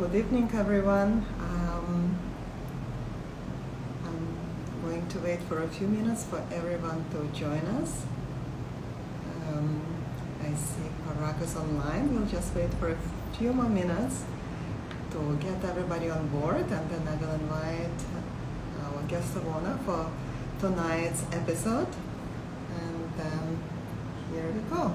Good evening, everyone. I'm going to wait for a few minutes for everyone to join us. Um, I see Parag is online. We'll just wait for a few more minutes to get everybody on board, and then I will invite our guest of honor for tonight's episode. And here we go.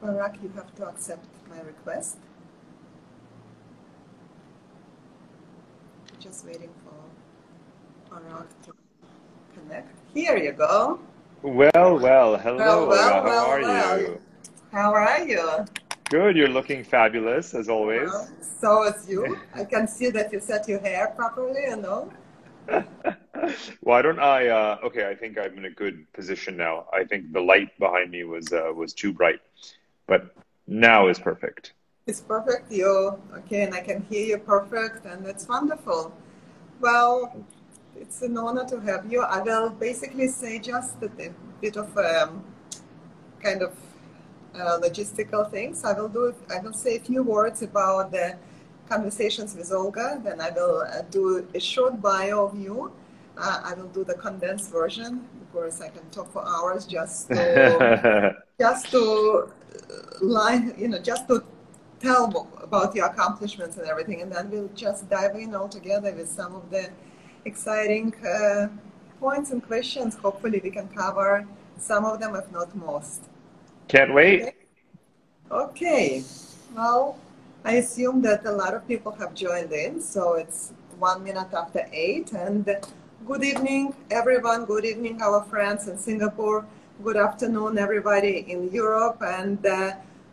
Parag, you have to accept my request. Just waiting for Parag to connect. Here you go. Well, hello, Olga. How are Well. you? How are you? Good, you're looking fabulous as Well, always. so is you. I can see that you set your hair properly and all. Why don't I okay, I think I'm in a good position now. I think the light behind me was too bright, but now is perfect. It's perfect. You okay, and I can hear you perfect, and it's wonderful. Well, it's an honor to have you. I will basically say just a bit of kind of logistical things. I will say a few words about the conversations with Olga. Then I will do a short bio of you. I will do the condensed version. Of course, I can talk for hours just to just to tell about your accomplishments and everything, and then we'll just dive in all together with some of the exciting points and questions. Hopefully, we can cover some of them, if not most. Can't wait. Okay. Okay. Well, I assume that a lot of people have joined in, so it's 1 minute after 8. And good evening, everyone. Good evening, our friends in Singapore. Good afternoon, everybody in Europe. And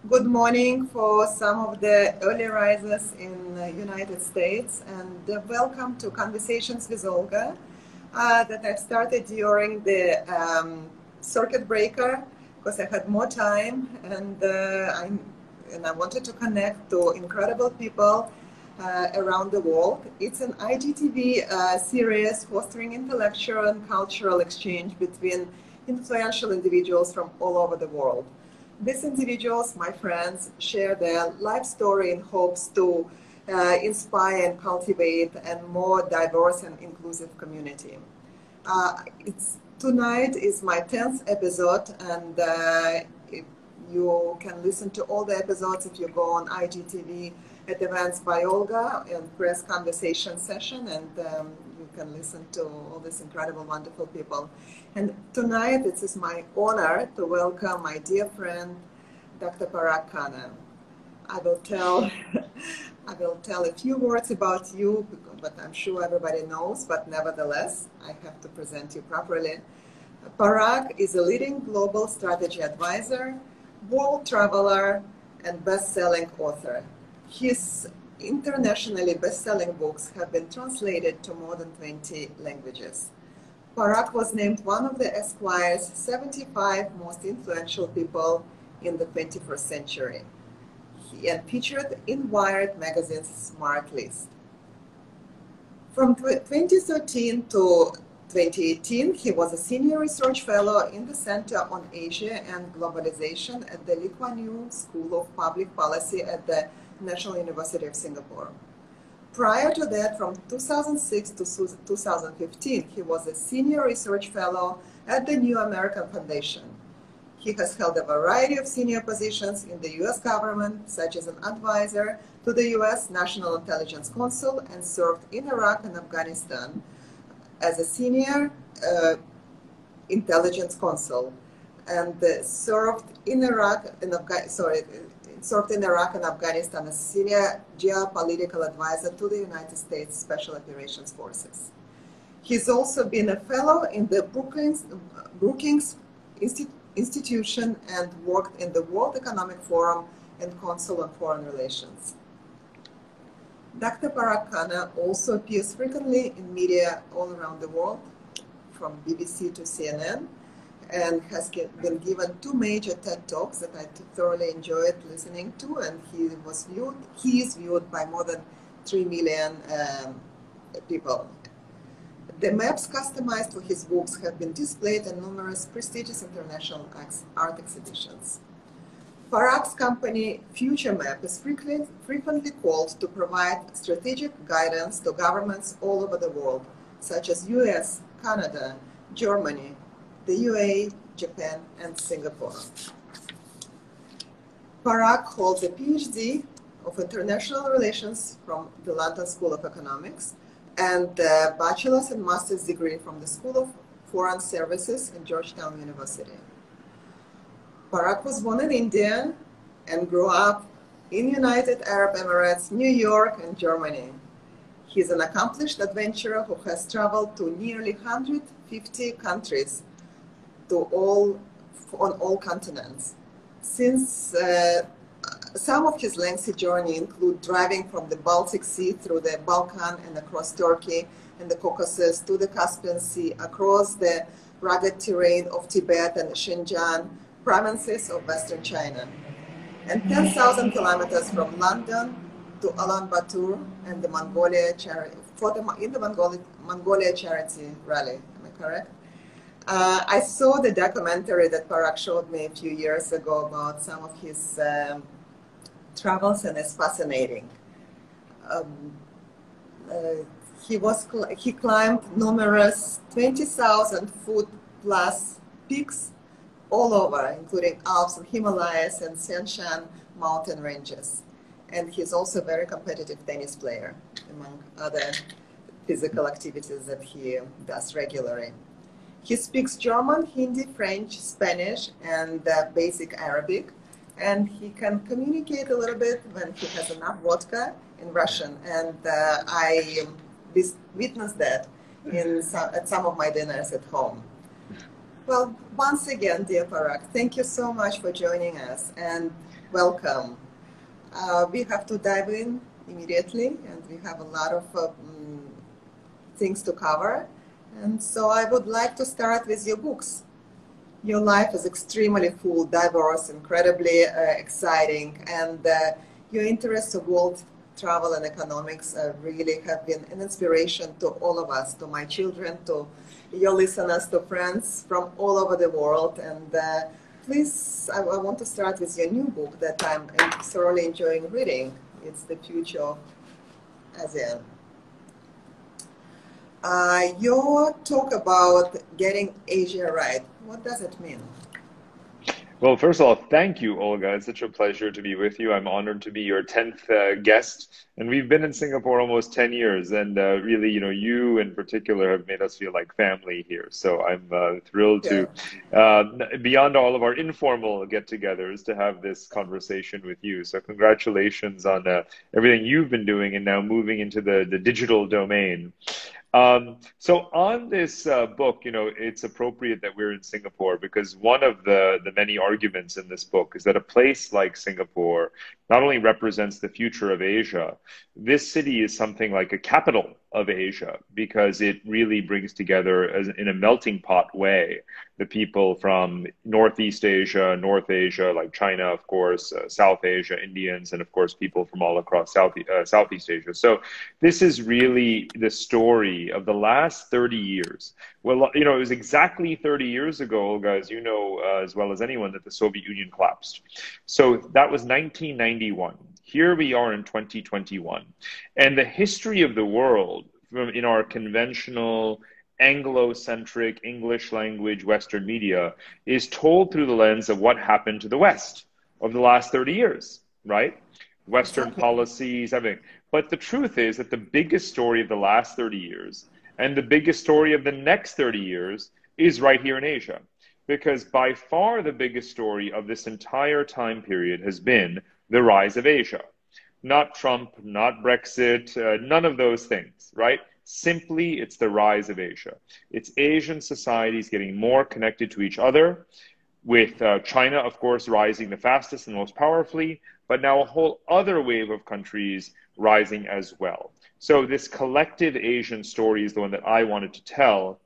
good morning for some of the early risers in the United States. And welcome to Conversations with Olga that I've started during the circuit breaker, because I had more time, and I wanted to connect to incredible people around the world. It's an IGTV series fostering intellectual and cultural exchange between influential individuals from all over the world. These individuals, my friends, share their life story in hopes to inspire and cultivate a more diverse and inclusive community. Tonight is my 10th episode, and you can listen to all the episodes if you go on IGTV at Events by Olga and press Conversation Session, and you can listen to all these incredible, wonderful people. And tonight it is my honor to welcome my dear friend, Dr. Parag Khanna. I will tell a few words about you, but I'm sure everybody knows, but nevertheless, I have to present you properly. Parag is a leading global strategy advisor, world traveler, and best-selling author. His internationally best-selling books have been translated to more than 20 languages. Parag was named one of the Esquire's 75 most influential people in the 21st century, and featured in Wired magazine's Smart List. From 2013 to 2018, he was a senior research fellow in the Center on Asia and Globalization at the Lee Kuan Yew School of Public Policy at the National University of Singapore. Prior to that, from 2006 to 2015, he was a senior research fellow at the New American Foundation. He has held a variety of senior positions in the U.S. government, such as an advisor to the U.S. National Intelligence Council, and served in Iraq and Afghanistan as a senior intelligence consul, and served in Iraq and Afghanistan as senior geopolitical advisor to the United States Special Operations Forces. He's also been a fellow in the Brookings Institution and worked in the World Economic Forum and Council on Foreign Relations. Dr. Parag Khanna also appears frequently in media all around the world, from BBC to CNN, and has been given 2 major TED Talks that I thoroughly enjoyed listening to, and he is viewed by more than 3 million people. The maps customized for his books have been displayed in numerous prestigious international art exhibitions. Parag's company Future Map is frequently called to provide strategic guidance to governments all over the world, such as US, Canada, Germany, the UAE, Japan, and Singapore. Parag holds a PhD of International Relations from the London School of Economics and a bachelor's and master's degree from the School of Foreign Services in Georgetown University. Parag was born in India and grew up in United Arab Emirates, New York, and Germany. He's an accomplished adventurer who has traveled to nearly 150 countries on all continents. Since some of his lengthy journey include driving from the Baltic Sea through the Balkan and across Turkey and the Caucasus to the Caspian Sea, across the rugged terrain of Tibet and Xinjiang provinces of Western China, and 10,000 kilometers from London to Ulaanbaatar and the Mongolia charity rally. Am I correct? I saw the documentary that Parag showed me a few years ago about some of his travels, and it's fascinating. He climbed numerous 20,000 foot plus peaks all over, including Alps and Himalayas and Siangshan mountain ranges. And he's also a very competitive tennis player, among other physical activities that he does regularly. He speaks German, Hindi, French, Spanish, and basic Arabic. And he can communicate a little bit when he has enough vodka in Russian. And I witnessed that at some of my dinners at home. Well, once again, dear Parag, thank you so much for joining us, and welcome. We have to dive in immediately, and we have a lot of things to cover. And so I would like to start with your books. Your life is extremely full, diverse, incredibly exciting, and your interests of world travel and economics really have been an inspiration to all of us, to my children, to your listeners, to friends from all over the world. And please, I want to start with your new book that I'm thoroughly enjoying reading. It's The Future of ASEAN. Your talk about getting Asia right, what does it mean? Well, first of all, thank you, Olga. It's such a pleasure to be with you. I'm honored to be your 10th guest. And we've been in Singapore almost 10 years. And really, you in particular have made us feel like family here. So I'm thrilled to, beyond all of our informal get-togethers, to have this conversation with you. So congratulations on everything you've been doing and now moving into the digital domain. So on this book, it's appropriate that we're in Singapore because one of the many arguments in this book is that a place like Singapore not only represents the future of Asia, this city is something like a capital of Asia because it really brings together in a melting pot way the people from Northeast Asia, North Asia, like China, of course, South Asia, Indians, and of course people from all across Southeast Asia. So this is really the story of the last 30 years. Well, it was exactly 30 years ago, Olga, as you know as well as anyone, that the Soviet Union collapsed. So that was 1991. Here we are in 2021. And the history of the world in our conventional Anglo-centric English language Western media is told through the lens of what happened to the West over the last 30 years, right? Western policies, everything. But the truth is that the biggest story of the last 30 years and the biggest story of the next 30 years is right here in Asia. Because by far the biggest story of this entire time period has been the rise of Asia. Not Trump, not Brexit, none of those things, right? Simply, it's the rise of Asia. It's Asian societies getting more connected to each other, with China, of course, rising the fastest and most powerfully, but now a whole other wave of countries rising as well. So this collective Asian story is the one that I wanted to tell,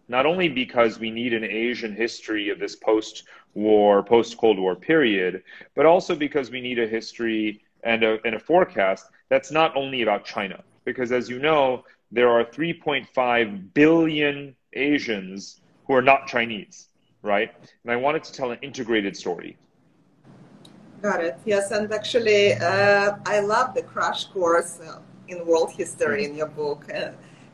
not only because we need an Asian history of this post-war, post-Cold War period, but also because we need a history and a forecast that's not only about China. because as you know, there are 3.5 billion Asians who are not Chinese, right? And I wanted to tell an integrated story. Got it. Yes, and actually, I love the crash course in world history in your book.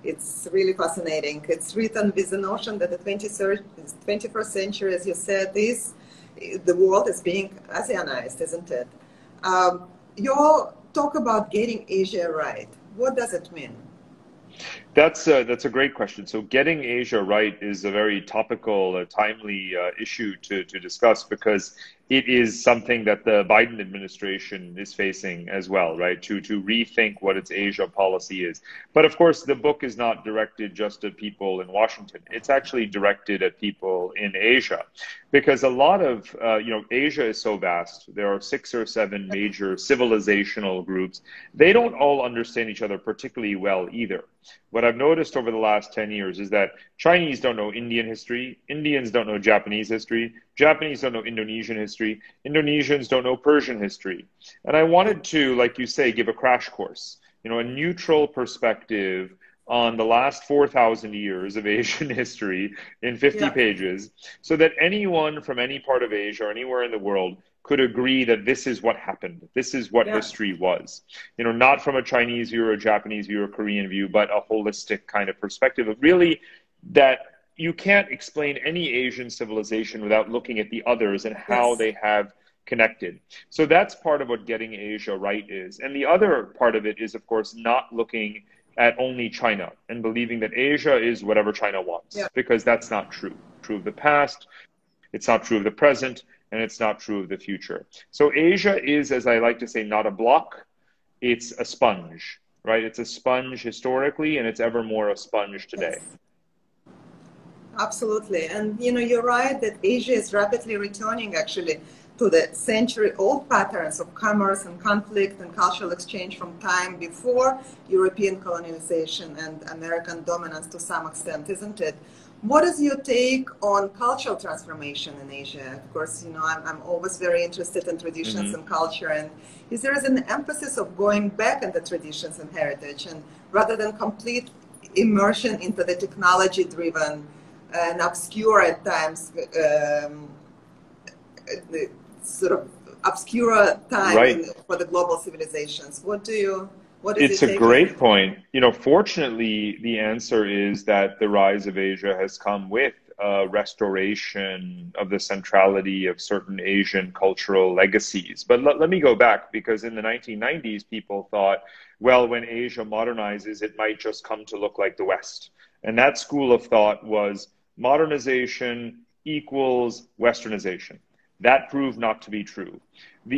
It's really fascinating. It's written with the notion that the 21st century, as you said, the world is being Asianized, isn't it? You talk about getting Asia right. What does it mean? That's a great question. So getting Asia right is a very topical, timely issue to discuss because it is something that the Biden administration is facing as well, right? To rethink what its Asia policy is. But of course, the book is not directed just at people in Washington. It's actually directed at people in Asia, because a lot of Asia is so vast. There are 6 or 7 major civilizational groups. They don't all understand each other particularly well either. What I've noticed over the last 10 years is that Chinese don't know Indian history, Indians don't know Japanese history, Japanese don't know Indonesian history, Indonesians don't know Persian history. And I wanted to, like you say, give a crash course, a neutral perspective on the last 4,000 years of Asian history in 50 pages, so that anyone from any part of Asia or anywhere in the world could agree that this is what happened. This is what history was. Not from a Chinese view or a Japanese view or Korean view, but a holistic kind of perspective of really that you can't explain any Asian civilization without looking at the others and how they have connected. So that's part of what getting Asia right is. And the other part of it is, of course, not looking at only China and believing that Asia is whatever China wants, because that's not true. True of the past, it's not true of the present, and it's not true of the future. So Asia is, as I like to say, not a block, it's a sponge, right? It's a sponge historically, and it's ever more a sponge today. Absolutely. And you're right that Asia is rapidly returning actually to the century-old patterns of commerce and conflict and cultural exchange from time before European colonization and American dominance to some extent, isn't it? What is your take on cultural transformation in Asia? Of course, I'm always very interested in traditions and culture, and is there an emphasis of going back into traditions and heritage, and rather than complete immersion into the technology-driven and obscure at times, sort of obscure time for the global civilizations? What is It's a great point. Fortunately, the answer is that the rise of Asia has come with a restoration of the centrality of certain Asian cultural legacies. But let me go back, because in the 1990s, people thought, well, when Asia modernizes, it might just come to look like the West. And that school of thought was modernization equals Westernization. That proved not to be true.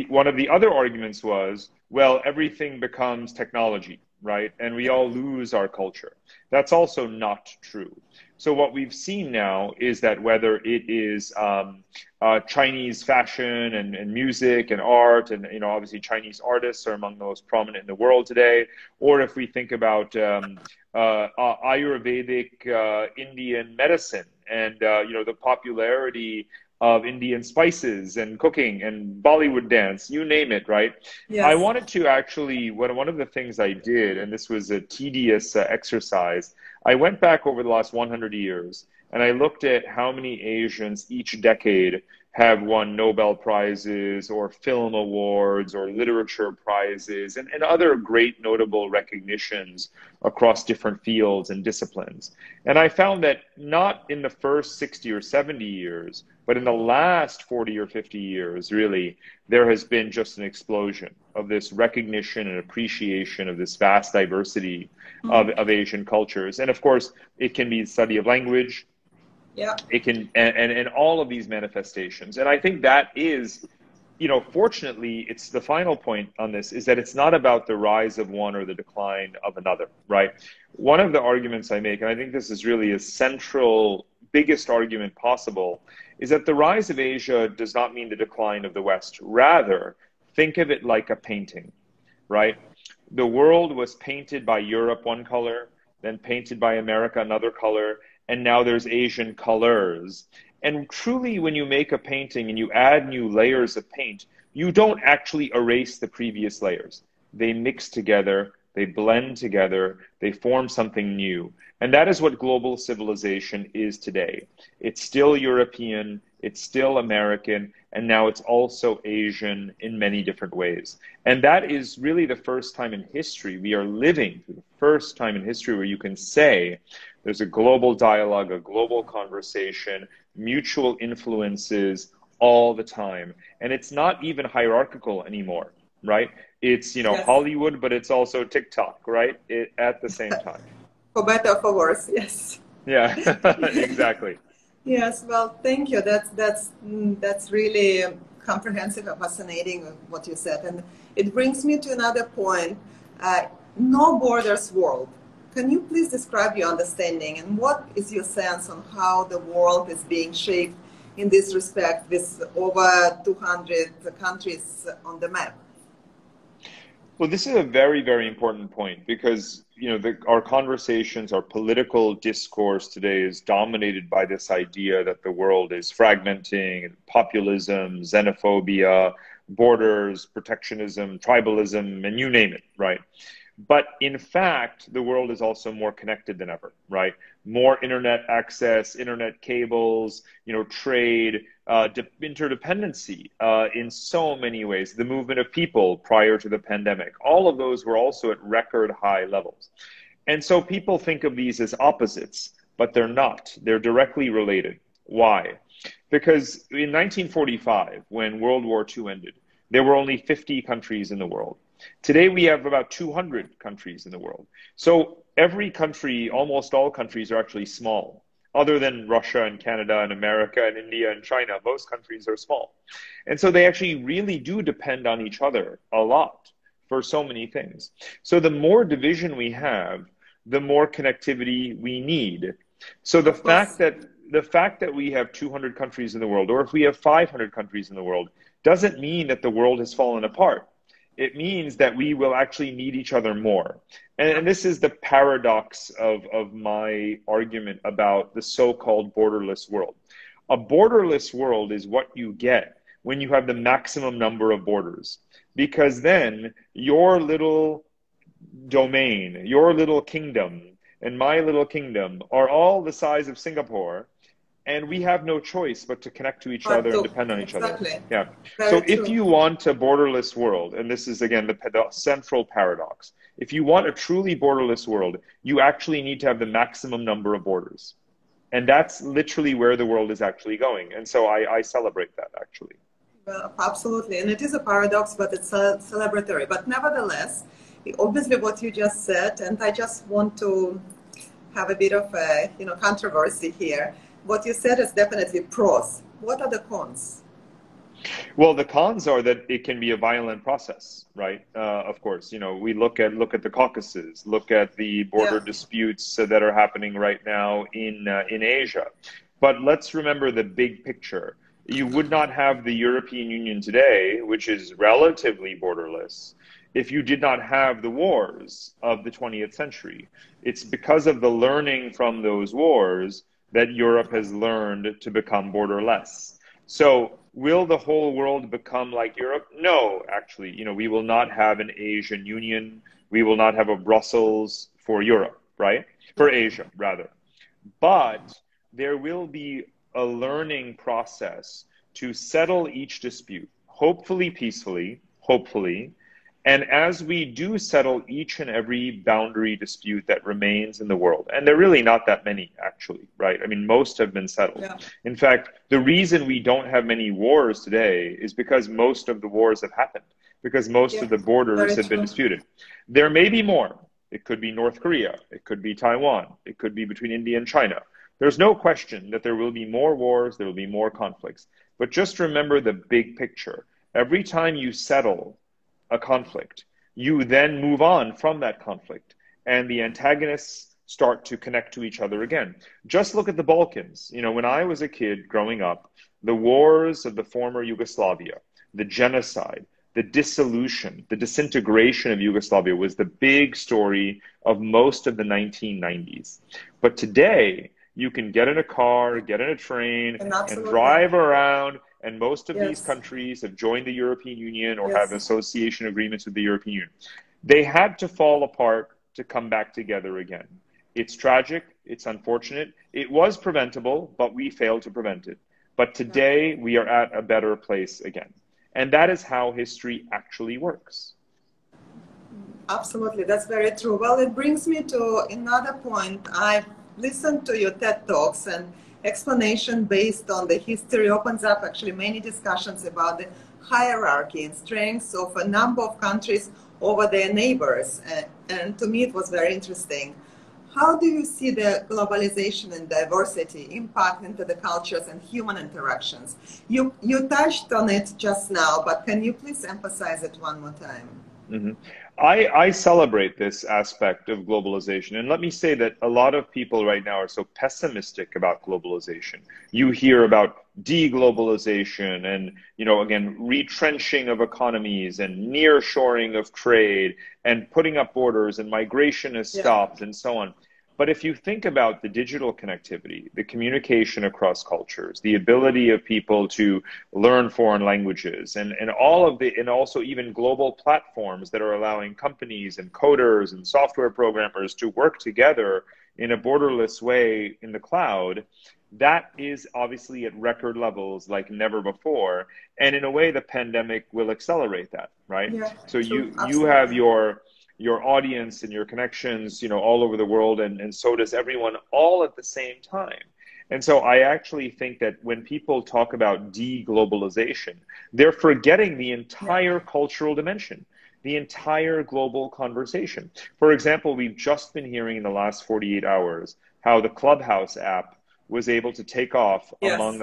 One of the other arguments was, well, everything becomes technology, right? And we all lose our culture. That's also not true. So what we've seen now is that whether it is Chinese fashion and music and art, and obviously Chinese artists are among the most prominent in the world today, or if we think about Ayurvedic Indian medicine and the popularity of Indian spices and cooking and Bollywood dance, you name it, right? Yes. I wanted to actually, one of the things I did, and this was a tedious exercise, I went back over the last 100 years and I looked at how many Asians each decade have won Nobel Prizes or film awards or literature prizes and other great notable recognitions across different fields and disciplines. And I found that not in the first 60 or 70 years, but in the last 40 or 50 years, really, there has been just an explosion of this recognition and appreciation of this vast diversity of Asian cultures. And of course, it can be the study of language. Yeah, it can, and all of these manifestations. And I think that is, fortunately, it's the final point on this is that it's not about the rise of one or the decline of another, right? One of the arguments I make, and I think this is really a central, biggest argument possible, is that the rise of Asia does not mean the decline of the West. Rather, think of it like a painting, right? The world was painted by Europe one color, then painted by America another color, and now there's Asian colors. And truly, when you make a painting and you add new layers of paint, you don't actually erase the previous layers. They mix together, they blend together, they form something new. And that is what global civilization is today. It's still European, it's still American, and now it's also Asian in many different ways. And that is really the first time in history, we are living through the first time in history where you can say there's a global dialogue, a global conversation, mutual influences all the time. And it's not even hierarchical anymore, right? It's, Yes. Hollywood, but it's also TikTok, right? At the same time. For better or for worse, yes. Yeah, exactly. Yes, well, thank you. That's really comprehensive and fascinating what you said, and it brings me to another point. Uh, no borders world. Can you please describe your understanding and what is your sense on how the world is being shaped in this respect with over 200 countries on the map? Well, this is a very, very important point because, our conversations, our political discourse today is dominated by this idea that the world is fragmenting, populism, xenophobia, borders, protectionism, tribalism, and you name it, right? But in fact, the world is also more connected than ever, right? More internet access, internet cables, trade, interdependency in so many ways. The movement of people prior to the pandemic, all of those were also at record high levels. And so people think of these as opposites, but they're not. They're directly related. Why? Because in 1945, when World War II ended, there were only 50 countries in the world. Today, we have about 200 countries in the world. So every country, almost all countries are actually small. Other than Russia and Canada and America and India and China, most countries are small. And so they actually really do depend on each other a lot for so many things. So the more division we have, the more connectivity we need. So the fact that we have 200 countries in the world, or if we have 500 countries in the world, doesn't mean that the world has fallen apart. It means that we will actually need each other more. And this is the paradox of my argument about the so-called borderless world. A borderless world is what you get when you have the maximum number of borders, because then your little domain, your little kingdom, and my little kingdom are all the size of Singapore, and we have no choice but to connect to each other and depend on each other. Yeah. So if you want a borderless world, and this is again the central paradox, if you want a truly borderless world, you actually need to have the maximum number of borders. And that's literally where the world is actually going. And so I celebrate that, actually. Well, absolutely. And it is a paradox, but it's celebratory. But nevertheless, obviously what you just said, and I just want to have a bit of a controversy here. What you said is definitely pros. What are the cons? Well, the cons are that it can be a violent process, right? Of course, we look at the Caucasus, look at the border disputes that are happening right now in Asia. But let's remember the big picture. You would not have the European Union today, which is relatively borderless, if you did not have the wars of the 20th century. It's because of the learning from those wars that Europe has learned to become borderless. So will the whole world become like Europe? No, actually, we will not have an Asian Union. We will not have a Brussels for Europe, right? For Asia, rather. But there will be a learning process to settle each dispute, hopefully peacefully, hopefully. And as we do settle each and every boundary dispute that remains in the world, and there are really not that many, actually, right? I mean, most have been settled. Yeah. In fact, the reason we don't have many wars today is because most of the wars have happened, because most of the borders have been disputed. There may be more. It could be North Korea. It could be Taiwan. It could be between India and China. There's no question that there will be more wars, there will be more conflicts. But just remember the big picture. Every time you settle a conflict, you then move on from that conflict, and the antagonists start to connect to each other again. Just look at the Balkans. When I was a kid growing up, the wars of the former Yugoslavia, the genocide, the dissolution, the disintegration of Yugoslavia was the big story of most of the 1990s. But today, you can get in a car, get in a train, and drive around, and most of these countries have joined the European Union or have association agreements with the European Union. They had to fall apart to come back together again. It's tragic, it's unfortunate. It was preventable, but we failed to prevent it. But today we are at a better place again. And that is how history actually works. Absolutely, that's very true. Well, it brings me to another point. I've listened to your TED Talks, and explanation based on the history opens up actually many discussions about the hierarchy and strengths of a number of countries over their neighbors. And to me, it was very interesting. How do you see the globalization and diversity impact into the cultures and human interactions? You touched on it just now, but can you please emphasize it one more time? Mm-hmm. I celebrate this aspect of globalization. And let me say that a lot of people right now are so pessimistic about globalization. You hear about deglobalization and, again, retrenching of economies and nearshoring of trade and putting up borders and migration has stopped and so on. But if you think about the digital connectivity, the communication across cultures, the ability of people to learn foreign languages, and also even global platforms that are allowing companies and coders and software programmers to work together in a borderless way in the cloud, that is obviously at record levels like never before. And in a way, the pandemic will accelerate that, right? Yeah, So true. you have your audience and your connections, all over the world, and so does everyone, all at the same time. And so I actually think that when people talk about deglobalization, they're forgetting the entire cultural dimension, the entire global conversation. For example, we've just been hearing in the last 48 hours how the Clubhouse app was able to take off among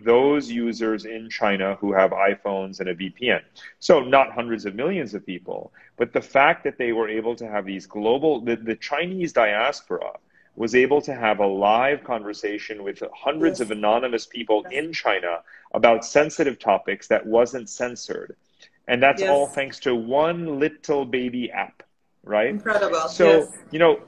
those users in China who have iPhones and a VPN. So not hundreds of millions of people, but the fact that they were able to have these global, the Chinese diaspora was able to have a live conversation with hundreds of anonymous people in China about sensitive topics that wasn't censored. And that's all thanks to one little baby app. Right? Incredible. So,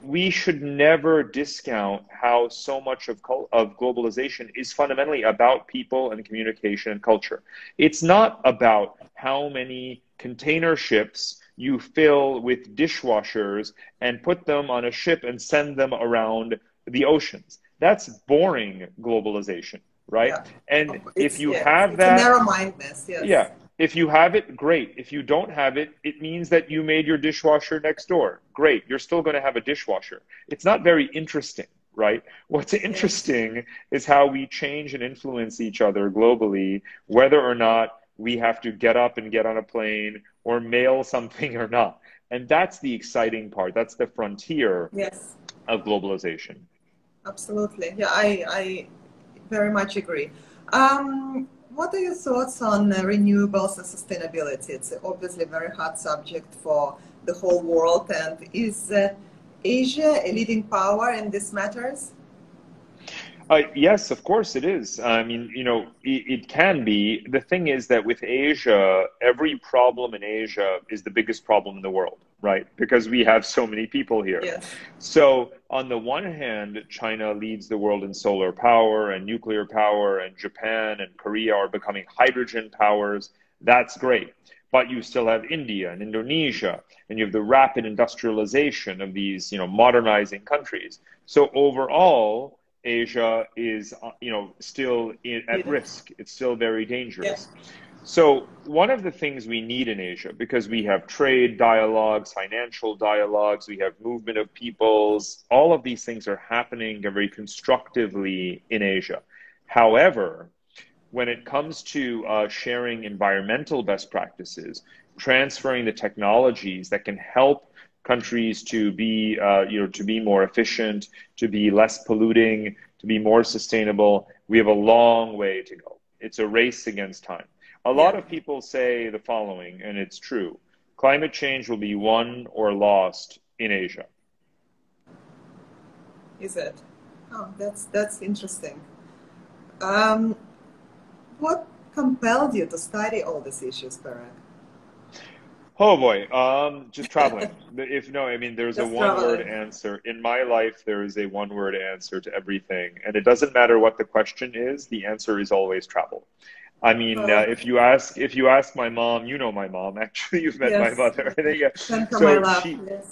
we should never discount how so much of globalization is fundamentally about people and communication and culture. It's not about how many container ships you fill with dishwashers and put them on a ship and send them around the oceans. That's boring globalization, right? Yeah. And if you it's have a that, narrow-mindedness, yeah. If you have it, great. If you don't have it, it means that you made your dishwasher next door. Great. You're still going to have a dishwasher. It's not very interesting, right? What's interesting is how we change and influence each other globally, whether or not we have to get up and get on a plane or mail something or not. And that's the exciting part. That's the frontier of globalization. Absolutely. Yeah, I very much agree. What are your thoughts on renewables and sustainability? It's obviously a very hot subject for the whole world. And is Asia a leading power in these matters? Yes, of course it is. I mean, it can be. The thing is that with Asia, every problem in Asia is the biggest problem in the world, right? Because we have so many people here. Yes. So on the one hand, China leads the world in solar power and nuclear power, and Japan and Korea are becoming hydrogen powers. That's great. But you still have India and Indonesia, and you have the rapid industrialization of these, modernizing countries. So overall, Asia is, still at risk. It's still very dangerous. So one of the things we need in Asia, because we have trade dialogues, financial dialogues, we have movement of peoples, all of these things are happening very constructively in Asia. However, when it comes to sharing environmental best practices, transferring the technologies that can help countries to be, to be more efficient, to be less polluting, to be more sustainable, we have a long way to go. It's a race against time. A lot of people say the following, and it's true: climate change will be won or lost in Asia. Is it? Oh, that's interesting. What compelled you to study all these issues, Parag? Oh boy, just traveling. There's a Just one-word traveling. answer. In my life, there is a one-word answer to everything. And it doesn't matter what the question is, the answer is always travel. I mean, Well, if you ask my mom, you know my mom. Actually, you've met my yes, mother. I think, send her my so love.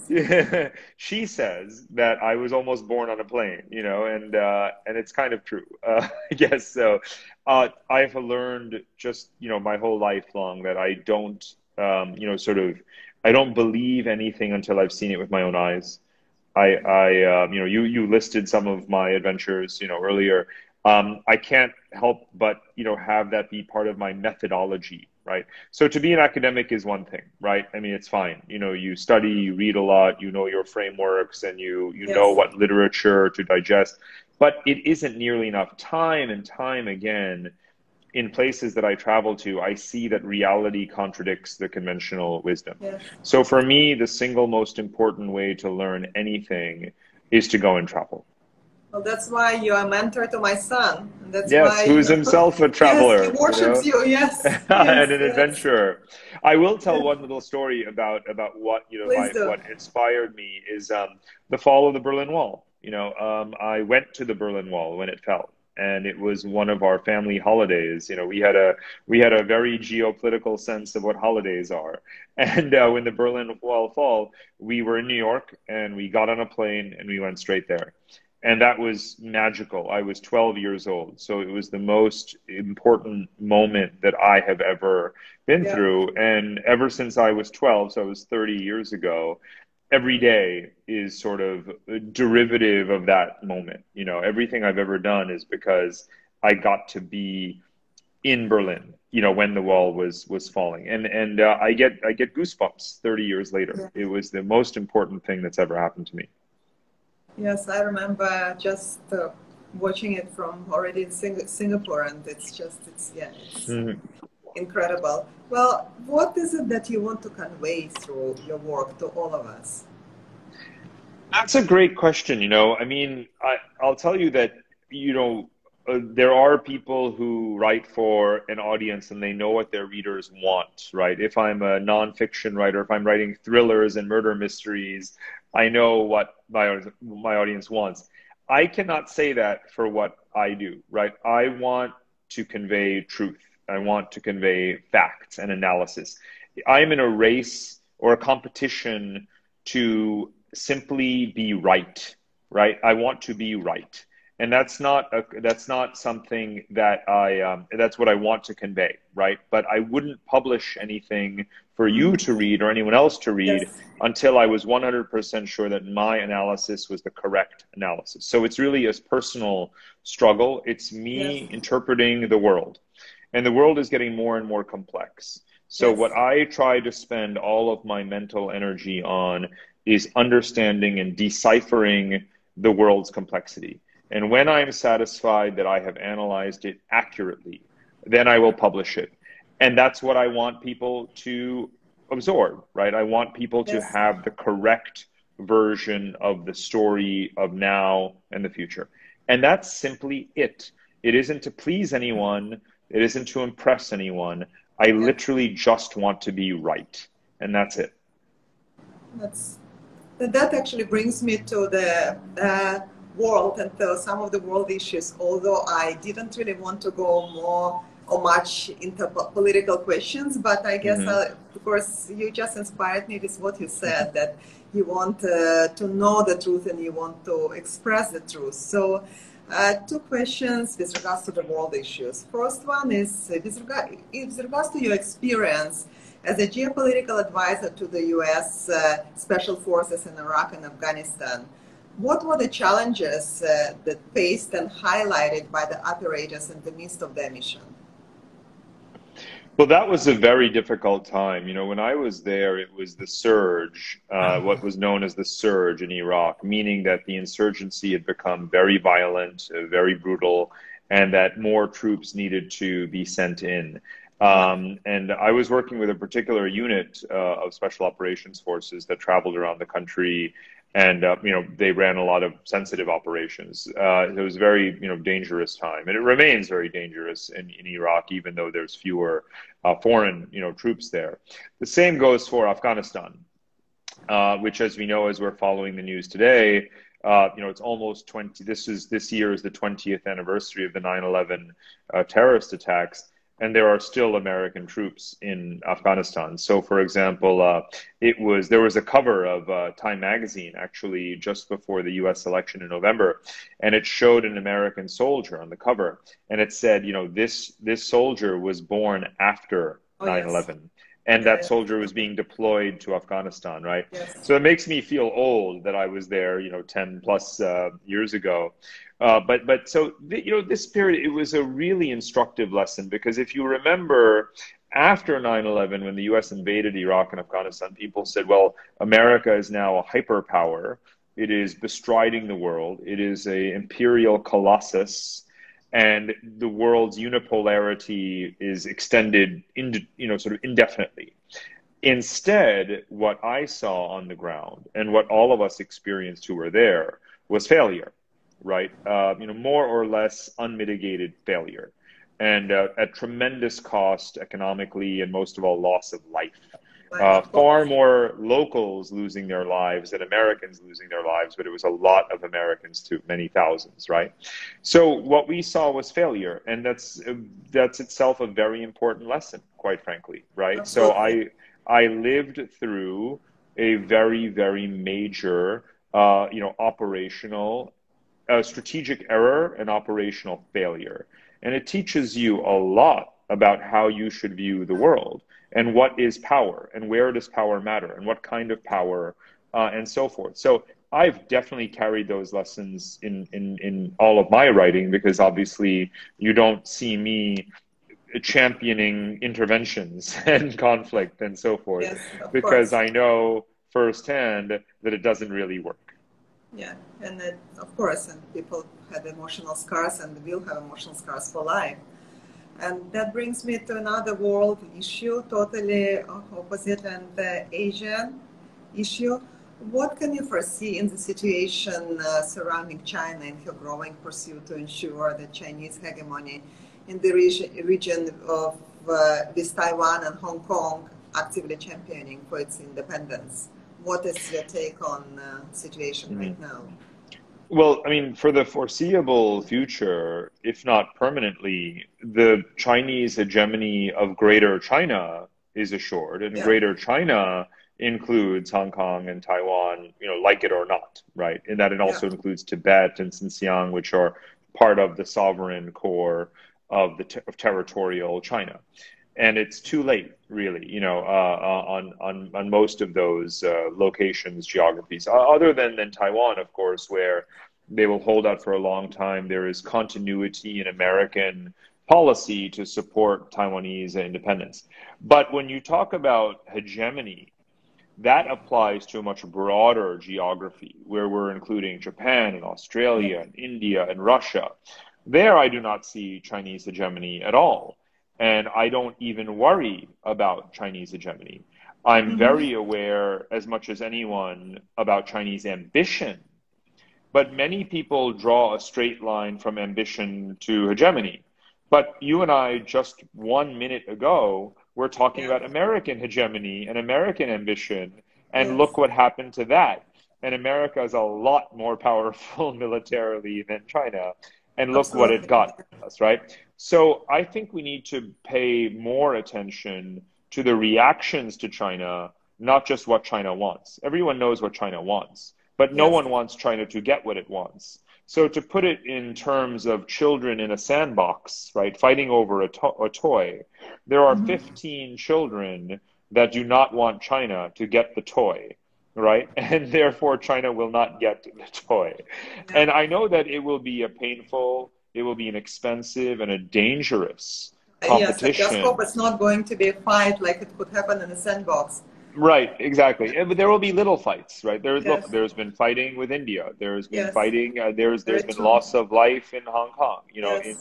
Yes. she says that I was almost born on a plane, you know, and it's kind of true, I guess so. I've learned just, you know, my whole life long that I don't, you know, sort of, I don't believe anything until I've seen it with my own eyes. You know, you listed some of my adventures, you know, earlier. I can't help but, you know, have that be part of my methodology, right? So to be an academic is one thing, right? I mean, it's fine. You know, you study, you read a lot, you know your frameworks, and you know Yes. what literature to digest. But it isn't nearly enough. Time and time again, in places that I travel to, I see that reality contradicts the conventional wisdom. Yes. So for me, the single most important way to learn anything is to go and travel. Well, that's why you are a mentor to my son. And that's Yes, why, you who's know, himself a yes, he traveler, you worships know, you. Yes, and yes, an yes, adventurer. I will tell yes. one little story about what, you know, Please my do. what inspired me is the fall of the Berlin Wall. You know, I went to the Berlin Wall when it fell, and it was one of our family holidays. You know, we had a very geopolitical sense of what holidays are, and when the Berlin Wall fell, we were in New York, and we got on a plane and we went straight there. And that was magical. I was 12 years old, so it was the most important moment that I have ever been Yeah, through. And ever since I was 12, so it was 30 years ago, every day is sort of a derivative of that moment. You know, everything I've ever done is because I got to be in Berlin, you know, when the wall was falling. And I get goosebumps 30 years later. yeah. It was the most important thing that's ever happened to me. Yes, I remember just watching it from already in Singapore, and it's just, it's, yeah, it's Mhm. incredible. Well, what is it that you want to convey through your work to all of us? That's a great question. You know, I mean, I'll tell you that, you know, there are people who write for an audience and they know what their readers want, right? If I'm a nonfiction writer, if I'm writing thrillers and murder mysteries, I know what my audience wants. I cannot say that for what I do, right? I want to convey truth. I want to convey facts and analysis. I'm in a race or a competition to simply be right, right? I want to be right. And that's not something that that's what I want to convey, right? But I wouldn't publish anything for you to read or anyone else to read Yes, until I was 100% sure that my analysis was the correct analysis. So it's really a personal struggle. It's yes, me interpreting the world. And the world is getting more and more complex. So what yes, I try to spend all of my mental energy on is understanding and deciphering the world's complexity. And when I'm satisfied that I have analyzed it accurately, then I will publish it. And that's what I want people to absorb, right? I want people to yes, have the correct version of the story of now and the future. And that's simply it. It isn't to please anyone, it isn't to impress anyone. I yes. literally just want to be right. And that's it. That's that actually brings me to the world and to some of the world issues. Although I didn't really want to go more or much into political questions, but I guess, Hmm. of course, you just inspired me with what you said, that you want to know the truth and you want to express the truth. So, two questions with regards to the world issues. First one is with regards to your experience as a geopolitical advisor to the U.S. Special Forces in Iraq and Afghanistan. What were the challenges that faced and highlighted by the operators in the midst of their mission? Well, that was a very difficult time. You know, when I was there, it was the surge, what was known as the surge in Iraq, meaning that the insurgency had become very violent, very brutal, and that more troops needed to be sent in. Yeah. And I was working with a particular unit of special operations forces that traveled around the country, and you know, they ran a lot of sensitive operations. It was a very, you know, dangerous time, and it remains very dangerous in Iraq, even though there's fewer foreign, you know, troops there. The same goes for Afghanistan, which, as we know, as we're following the news today, you know, it's almost 20. This year is the 20th anniversary of the 9/11 terrorist attacks, and there are still American troops in Afghanistan. So, for example, there was a cover of Time magazine actually just before the U.S. election in November, and it showed an American soldier on the cover, and it said, this soldier was born after Oh, yes. 9/11. And Yeah, that yeah. soldier was being deployed to Afghanistan, right? Yes. So it makes me feel old that I was there, 10 plus years ago. This period, it was a really instructive lesson because if you remember, after 9/11, when the US invaded Iraq and Afghanistan, people said, well, America is now a hyperpower. It is bestriding the world. It is a imperial colossus, and the world's unipolarity is extended sort of indefinitely. Instead, what I saw on the ground and what all of us experienced who were there was failure, right? More or less unmitigated failure, and at tremendous cost economically, and most of all, loss of life. Right, of Far course. more locals losing their lives than Americans losing their lives, but it was a lot of Americans too, many thousands, right? So what we saw was failure, and that's itself a very important lesson, quite frankly, right? So Absolutely. I lived through a very, very major, operational, strategic error and operational failure. And it teaches you a lot about how you should view the world and what is power and where does power matter and what kind of power and so forth. So I've definitely carried those lessons in all of my writing because obviously you don't see me championing interventions and conflict and so forth Yes, of because course. I know firsthand that it doesn't really work. Yeah, and of course, and people had emotional scars and will have emotional scars for life. And that brings me to another world issue, totally opposite, and the Asian issue. What can you foresee in the situation surrounding China and her growing pursuit to ensure the Chinese hegemony in the region of with Taiwan and Hong Kong actively championing for its independence? What is your take on situation right Mhm. now? Well, I mean, for the foreseeable future, if not permanently, the Chinese hegemony of Greater China is assured, and Yeah. Greater China includes Hong Kong and Taiwan, like it or not, right? And that it Yeah. also includes Tibet and Xinjiang, which are part of the sovereign core of of territorial China. And it's too late, really, on most of those locations, geographies, other than Taiwan, of course, where they will hold out for a long time. There is continuity in American policy to support Taiwanese independence. But when you talk about hegemony, that applies to a much broader geography where we're including Japan and Australia and India and Russia. There, I do not see Chinese hegemony at all. And I don't even worry about Chinese hegemony. I'm Mm-hmm. very aware, as much as anyone, about Chinese ambition, but many people draw a straight line from ambition to hegemony. But you and I, just 1 minute ago, were talking Yeah. about American hegemony and American ambition, and look Yes. what happened to that. And America is a lot more powerful militarily than China, and look what it Absolutely. got us, right? So I think we need to pay more attention to the reactions to China, not just what China wants. Everyone knows what China wants, but no Yes. one wants China to get what it wants. So to put it in terms of children in a sandbox, right, fighting over a toy, there are Mm-hmm. 15 children that do not want China to get the toy, right? And therefore China will not get the toy. Yeah. And I know that it will be a painful, it will be an expensive and a dangerous Yes. I just hope competition. it's not going to be a fight like it could happen in a sandbox. Right, exactly. But there will be little fights, right? Yes. There's been fighting with India. There's been Yes. fighting. Very There's been true. loss of life in Hong Kong. Yes.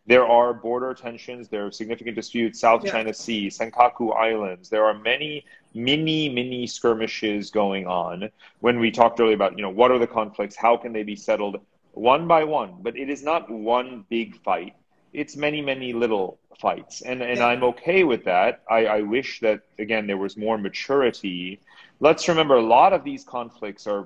There are border tensions. There are significant disputes. South Yeah. China Sea, Senkaku Islands. There are many mini skirmishes going on. When we talked earlier about, what are the conflicts? How can they be settled one by one? But it is not one big fight. It's many little fights, and Yeah. I'm okay with that. I wish that, again, there was more maturity. Let's remember, a lot of these conflicts are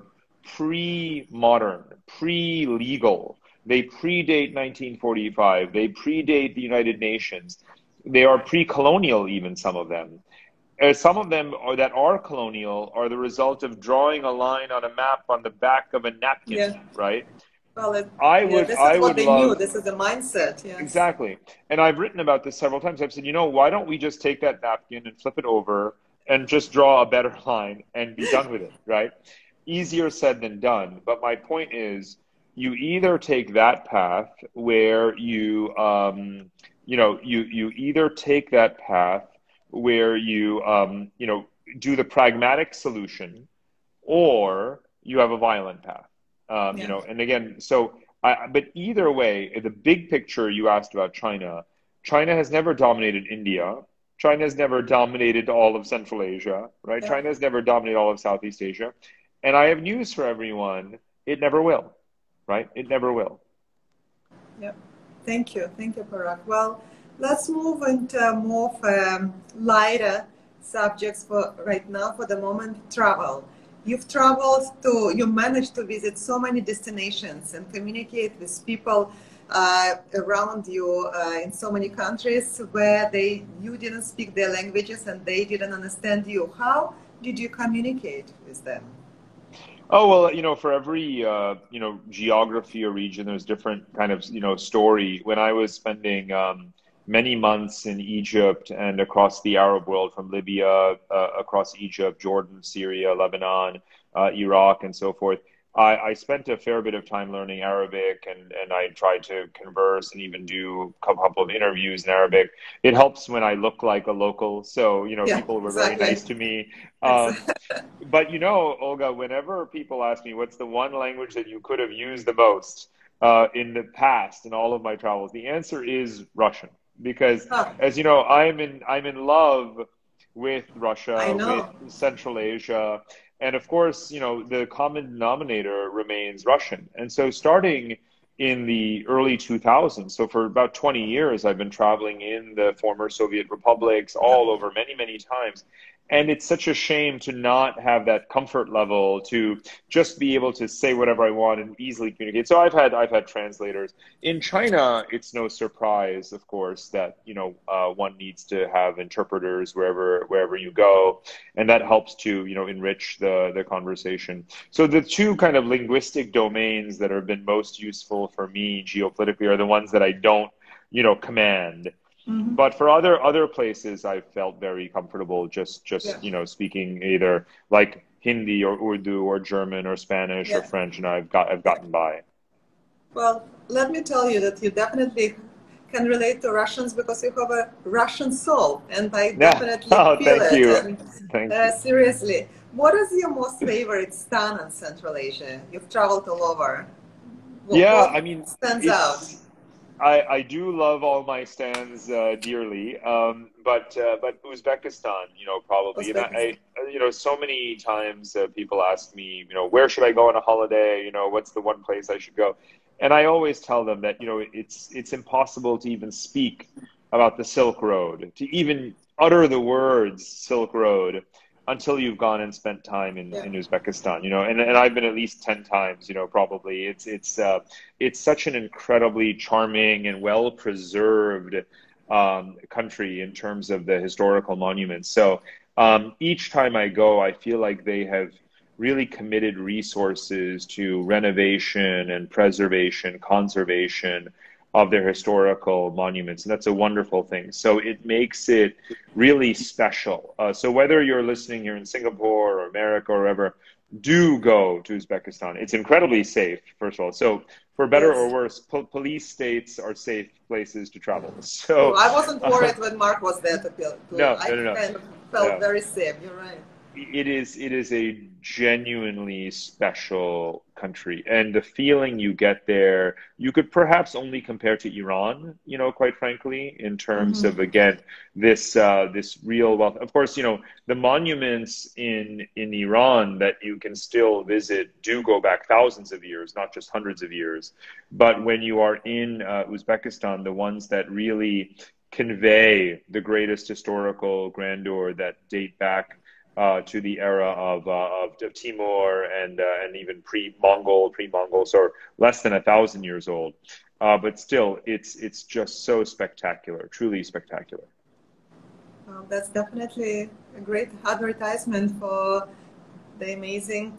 pre-modern, pre-legal. They predate 1945. They predate the United Nations. They are pre-colonial, even some of them. Some of them are, that are colonial are the result of drawing a line on a map on the back of a napkin, Yeah. right? Well, this is I what would they knew. love, This is the mindset. Yes. exactly. And I've written about this several times. I've said, why don't we just take that napkin and flip it over and just draw a better line and be done with it, right? Easier said than done. But my point is, you either take that path where you either take that path where do the pragmatic solution, or you have a violent path. Yeah. And again, but either way, the big picture you asked about China, China has never dominated India. China has never dominated all of Central Asia, right? Yeah. China has never dominated all of Southeast Asia. And I have news for everyone. It never will, right? It never will. Yeah. Thank you. Thank you, Parag. Well, let's move into more of lighter subjects for right now. For the moment, travel. You managed to visit so many destinations and communicate with people around you in so many countries where you didn't speak their languages and they didn't understand you. How did you communicate with them? Oh, well, for every, geography or region, there's different kind of, story. When I was spending many months in Egypt and across the Arab world, from Libya, across Egypt, Jordan, Syria, Lebanon, Iraq, and so forth, I spent a fair bit of time learning Arabic, and I tried to converse and even do a couple of interviews in Arabic. It helps when I look like a local. So, Yeah, people were very exactly. nice to me. Exactly. But Olga, whenever people ask me what's the one language that you could have used the most in the past in all of my travels, the answer is Russian. Because Oh, as you know, I'm in love with I Russia, with know. Central Asia, and of course, the common denominator remains Russian. And so starting in the early 2000s, so for about 20 years, I've been traveling in the former Soviet republics Yeah. all over many, many times. And it's such a shame to not have that comfort level to just be able to say whatever I want and easily communicate. So I've had translators. In China, it's no surprise, of course, that one needs to have interpreters wherever you go, and that helps to enrich the conversation. So the two kind of linguistic domains that have been most useful for me geopolitically are the ones that I don't command. Hmm. But for other places, I felt very comfortable just Yeah. speaking either like Hindi or Urdu or German or Spanish or Yeah. French, and I've gotten by. Well, let me tell you that you definitely can relate to Russians because you have a Russian soul, and I Yeah. definitely Oh, feel thank it. you. And Thank you. seriously, what is your most favorite stan in Central Asia? You've traveled all over. Yeah, What I mean, stands out? it's I do love all my stands dearly, but Uzbekistan, probably, and Uzbekistan. so many times people ask me, where should I go on a holiday? What's the one place I should go? And I always tell them that it's impossible to even speak about the Silk Road, to even utter the words Silk Road until you've gone and spent time Yeah. in Uzbekistan, and I've been at least 10 times, probably. It's such an incredibly charming and well preserved country in terms of the historical monuments. So each time I go, I feel like they have really committed resources to renovation and preservation, conservation of their historical monuments. And that's a wonderful thing. So it makes it really special. So whether you're listening here in Singapore or America or wherever, do go to Uzbekistan. It's incredibly safe, first of all. So for better or Yes. worse, police states are safe places to travel. Oh, So I wasn't uh, worried when Mark was there no, I no, no, no. kind of felt No. very safe. You're right. It is a genuinely special country, and the feeling you get there, you could perhaps only compare to Iran, quite frankly, in terms Hmm. of, again, this real wealth. Of course, the monuments in Iran that you can still visit do go back thousands of years, not just hundreds of years. But when you are in Uzbekistan, the ones that really convey the greatest historical grandeur that date back to the era of Timur and even pre-Mongols, or less than 1,000 years old. But still, it's just so spectacular, truly spectacular. That's definitely a great advertisement for the amazing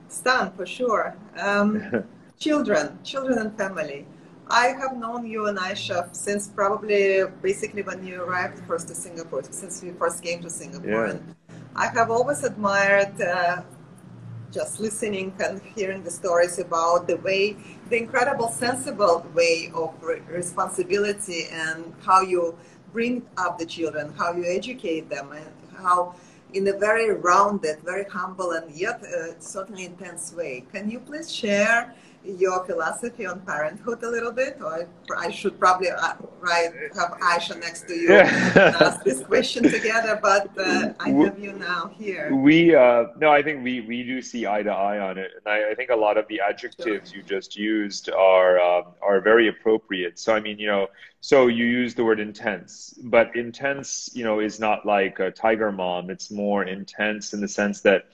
stand, for sure. Children and family. I have known you and Aisha since probably basically when you arrived first to Singapore, since we first came to Singapore. Yeah. And I have always admired just listening and hearing the stories about the incredible, sensible way of responsibility and how you bring up the children, how you educate them, and how in a very rounded, very humble, and yet certainly intense way. Can you please share your philosophy on parenthood a little bit? Or I should probably have Aisha next to you and Yeah. ask this question together, but I have you now here. No, I think we do see eye to eye on it, and I think a lot of the Sure. adjectives you just used are very appropriate. So I mean, so you use the word intense, but intense, is not like a tiger mom. It's more intense in the sense that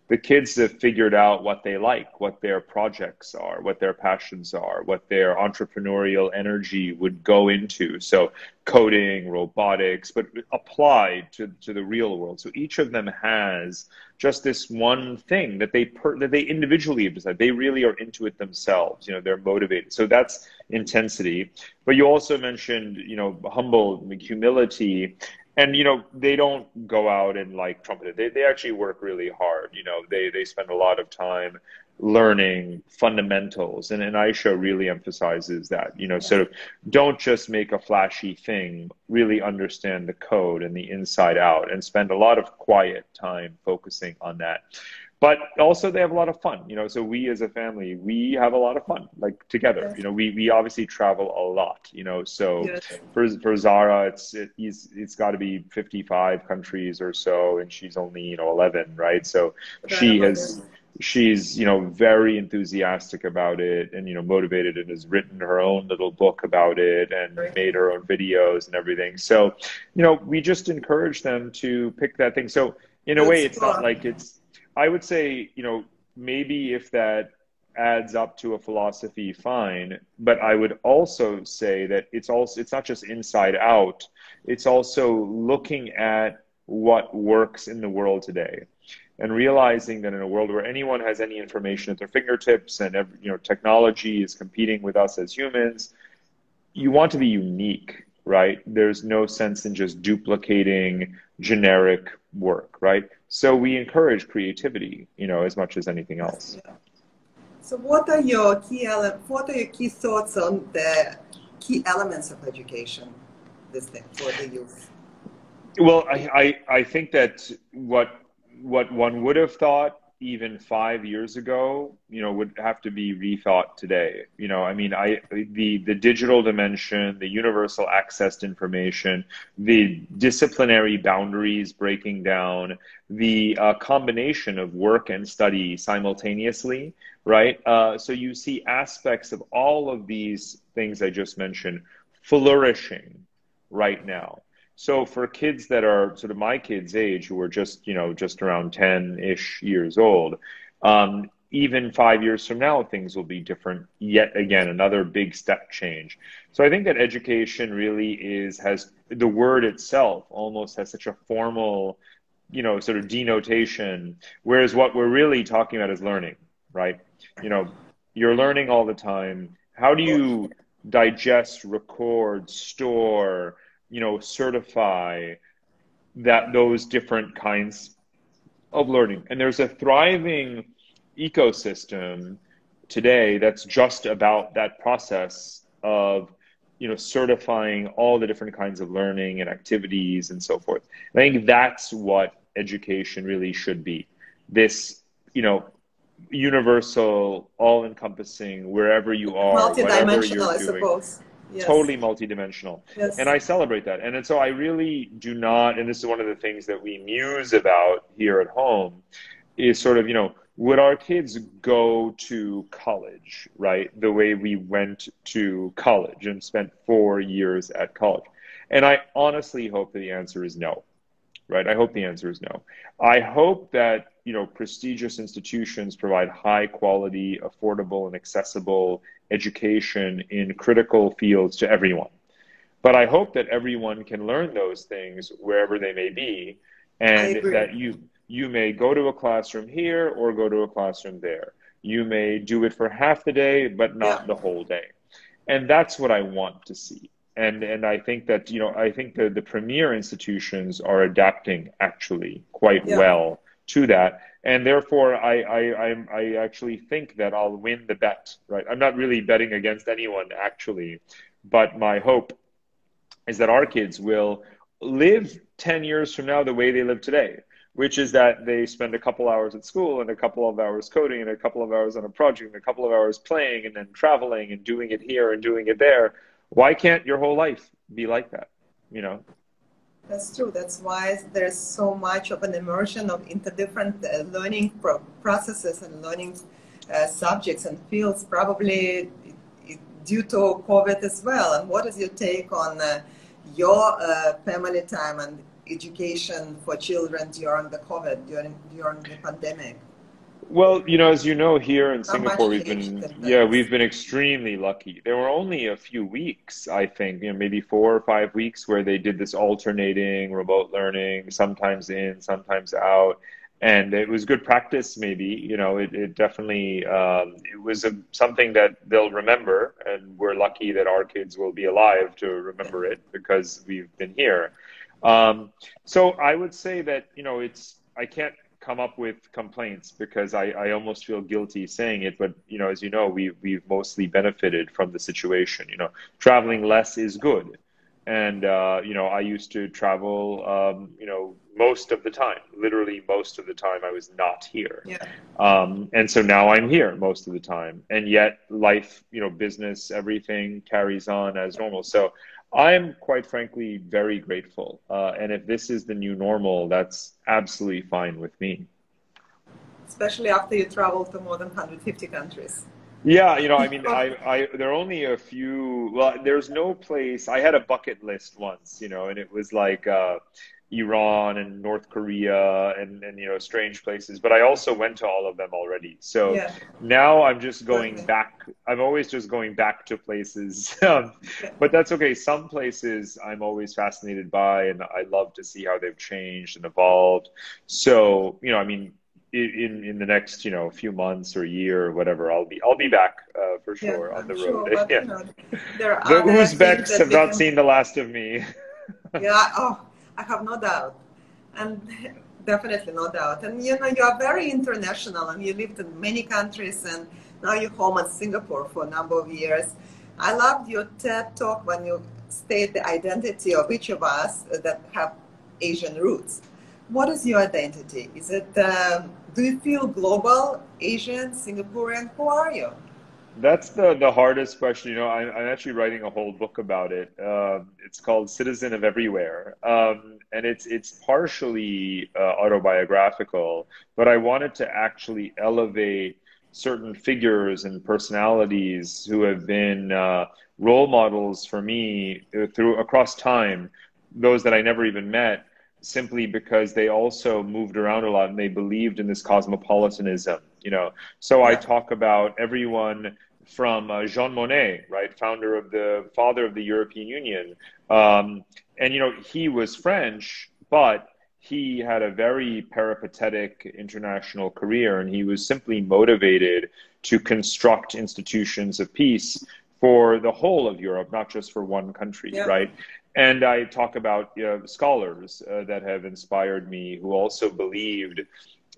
the kids have figured out what they like, what their projects are, what their passions are, what their entrepreneurial energy would go into. So coding, robotics, but applied to the real world. So each of them has just this one thing that they individually have decided. They really are into it themselves. They're motivated. So that's intensity. But you also mentioned, humble, humility. And they don't go out and like trumpet it. They actually work really hard. They spend a lot of time learning fundamentals, and Aisha really emphasizes that. Sort of don't just make a flashy thing. Really understand the code and the inside out, and spend a lot of quiet time focusing on that. But also they have a lot of fun. So we as a family, we have a lot of fun, like together. Yes. We obviously travel a lot. So Yes. for Zara, it's got to be 55 countries or so, and she's only 11, right? So she Incredible. has Yes. she's very enthusiastic about it, and motivated, and has written her own little book about it and Great. made her own videos and everything. So we just encourage them to pick that thing. So in a To way, it's not explore. like it's, I would say, maybe if that adds up to a philosophy, fine. But I would also say that it's not just inside out. It's also looking at what works in the world today, and realizing that in a world where anyone has any information at their fingertips, and technology is competing with us as humans, you want to be unique, right? There's no sense in just duplicating generic work, right? So we encourage creativity, as much as anything else. Yeah. So what are your key thoughts on the key elements of education this thing for the youth? Well, I think that what one would have thought even 5 years ago, would have to be rethought today. I mean, the digital dimension, the universal access to information, the disciplinary boundaries breaking down, the combination of work and study simultaneously, right? So you see aspects of all of these things I just mentioned flourishing right now. So for kids that are sort of my kids' age, who are just around 10-ish years old, even 5 years from now, things will be different. Yet again, another big step change. So I think that education really has the word itself almost has such a formal, sort of denotation, whereas what we're really talking about is learning, right? You know, you're learning all the time. How do you digest, record, store, certify those different kinds of learning? And there's a thriving ecosystem today that's just about that process of certifying all the different kinds of learning and activities and so forth. I think that's what education really should be. This, universal, all-encompassing, wherever you are, whatever you're Multidimensional, I doing, suppose. Yes. totally multidimensional. And Yes. I celebrate that. And so I really do not, and this is one of the things that we muse about here at home, is sort of, would our kids go to college, right? The way we went to college and spent 4 years at college. And I honestly hope that the answer is no. right? I hope the answer is no. I hope that, prestigious institutions provide high quality, affordable, and accessible education in critical fields to everyone. But I hope that everyone can learn those things wherever they may be, I and agree. that you may go to a classroom here or go to a classroom there. You may do it for half the day, but Yeah, not the whole day. And that's what I want to see. And I think that, I think the premier institutions are adapting actually quite yeah, well to that. And therefore, I actually think that I'll win the bet, right? I'm not really betting against anyone actually, but my hope is that our kids will live 10 years from now the way they live today, which is that they spend a couple hours at school and a couple of hours coding and a couple of hours on a project and a couple of hours playing and then traveling and doing it here and doing it there. Why can't your whole life be like that? You know? that's true. That's why there's so much of an immersion into different learning processes and learning subjects and fields, probably due to COVID as well. And what is your take on your family time and education for children during the COVID, during the pandemic? Well, as you know, here in How Singapore, much changed in we've things? been extremely lucky. There were only a few weeks, I think, maybe 4 or 5 weeks where they did this alternating remote learning, sometimes in, sometimes out. And it was good practice, maybe, it definitely, it was something that they'll remember. And we're lucky that our kids will be alive to remember it because we've been here. Um, so I would say that, I can't come up with complaints because I almost feel guilty saying it. But, as you know, we've mostly benefited from the situation. Traveling less is good. And, I used to travel, most of the time, literally most of the time I was not here. Yeah, And so now I'm here most of the time. And yet life, business, everything carries on as normal. So I'm quite frankly very grateful. And if this is the new normal, that's absolutely fine with me. especially after you travel to more than 150 countries. Yeah, I mean, there are only a few. Well, there's no place. I had a bucket list once, and it was like Iran and North Korea and strange places. But I also went to all of them already. So Yeah, now I'm just going exactly. back. I'm always just going back to places. Yeah, But that's okay. Some places I'm always fascinated by, and I love to see how they've changed and evolved. So, I mean in the next few months or year or whatever I'll be back for yeah, sure on I'm the road. sure. But Yeah, there are the other things Uzbeks that have we not can. seen the last of me. Yeah, oh, I have no doubt. And definitely no doubt. And you are very international and you lived in many countries and now you're home in Singapore for a number of years. I loved your TED talk when you state the identity of each of us that have Asian roots. What is your identity? Is it, do you feel global, Asian, Singaporean? Who are you? That's the hardest question. I'm actually writing a whole book about it. It's called Citizen of Everywhere, and it's partially autobiographical, but I wanted to actually elevate certain figures and personalities who have been role models for me through across time, those that I never even met, simply because they also moved around a lot and they believed in this cosmopolitanism. So I Yeah, talk about everyone from Jean Monnet, right, father of the European Union, and he was French, but he had a very peripatetic international career, and he was simply motivated to construct institutions of peace for the whole of Europe, not just for one country, yeah, right? And I talk about scholars that have inspired me who also believed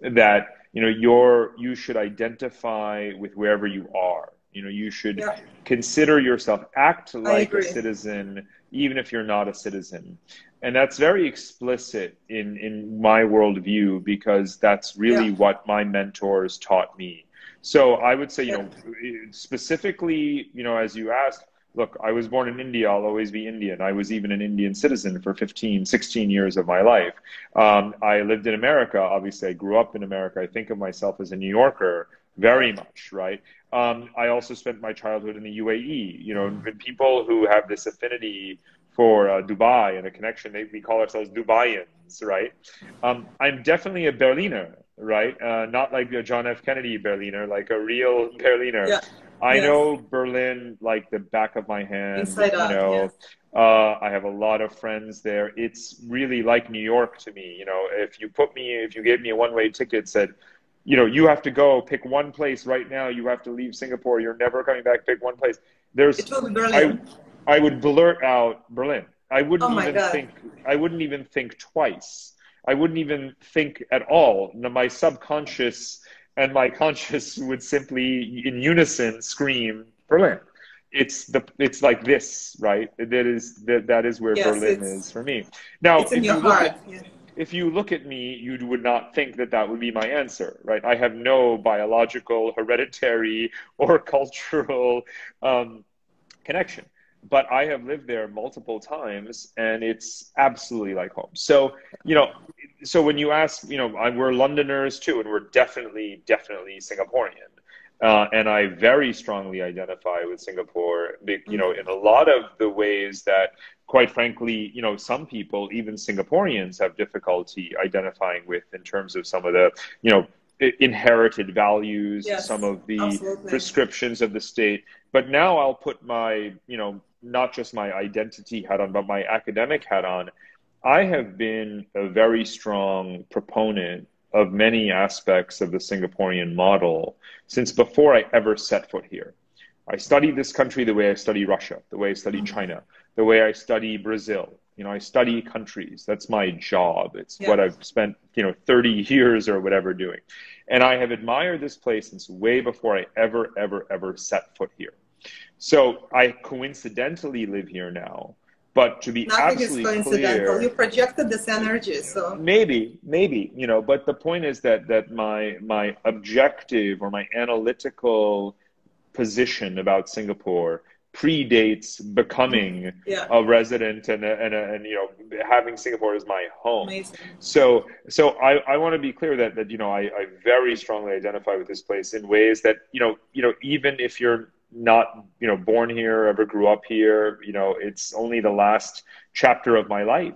that you should identify with wherever you are. You should yeah, consider yourself, act I like a agree. citizen even if you're not a citizen. And that's very explicit in my worldview because that's Yeah, really what my mentors taught me. So I would say, yeah, specifically, as you asked, look, I was born in India. I'll always be Indian. I was even an Indian citizen for 15, 16 years of my life. I lived in America. Obviously, I grew up in America. I think of myself as a New Yorker very right. much, right? I also spent my childhood in the UAE. And people who have this affinity for Dubai and a connection, we call ourselves Dubaians, Berlins, right? I'm definitely a Berliner, right? Not like a John F. Kennedy Berliner, like a real Berliner. Yeah. I Yes. know Berlin like the back of my hand, Inside you out. Yes. know. I have a lot of friends there. It's really like New York to me. You know, if you gave me a one-way ticket, said, you know, you have to go pick one place right now. You have to leave Singapore. You're never coming back. Pick one place. It There's, will be I, Berlin. I would blurt out Berlin. Oh my God. I wouldn't even think twice. I wouldn't even think at all. My subconscious and my conscious would simply in unison scream Berlin. It's like this, right? That is where Yes, Berlin is for me. Now, it's in your heart. Yeah. if you look at me, you would not think that that would be my answer, right? I have no biological, hereditary, or cultural connection, but I have lived there multiple times, and it's absolutely like home. So, you know, so when you ask, you know, we're Londoners too, and we're definitely Singaporean. And I very strongly identify with Singapore, you know, in a lot of the ways that, quite frankly, you know, some people, even Singaporeans, have difficulty identifying with in terms of some of the, you know, inherited values, some Yes, of the absolutely. prescriptions of the state. But now I'll put my, you know, not just my identity hat on, but my academic hat on. I have been a very strong proponent of many aspects of the Singaporean model since before I ever set foot here. I study this country the way I study Russia, the way I study China, the way I study Brazil. You know, I study countries. That's my job. It's Yeah. what I've spent, you know, 30 years or whatever doing. And I have admired this place since way before I ever set foot here. So I coincidentally live here now. But to be Nothing is absolutely coincidental. You clear, projected this energy, so maybe, you know, but the point is that my objective or my analytical position about Singapore predates becoming yeah, a resident and you know, having Singapore as my home. amazing. So I want to be clear that you know, I very strongly identify with this place in ways that, you know, even if you're not, you know, born here, ever grew up here, you know, it's only the last chapter of my life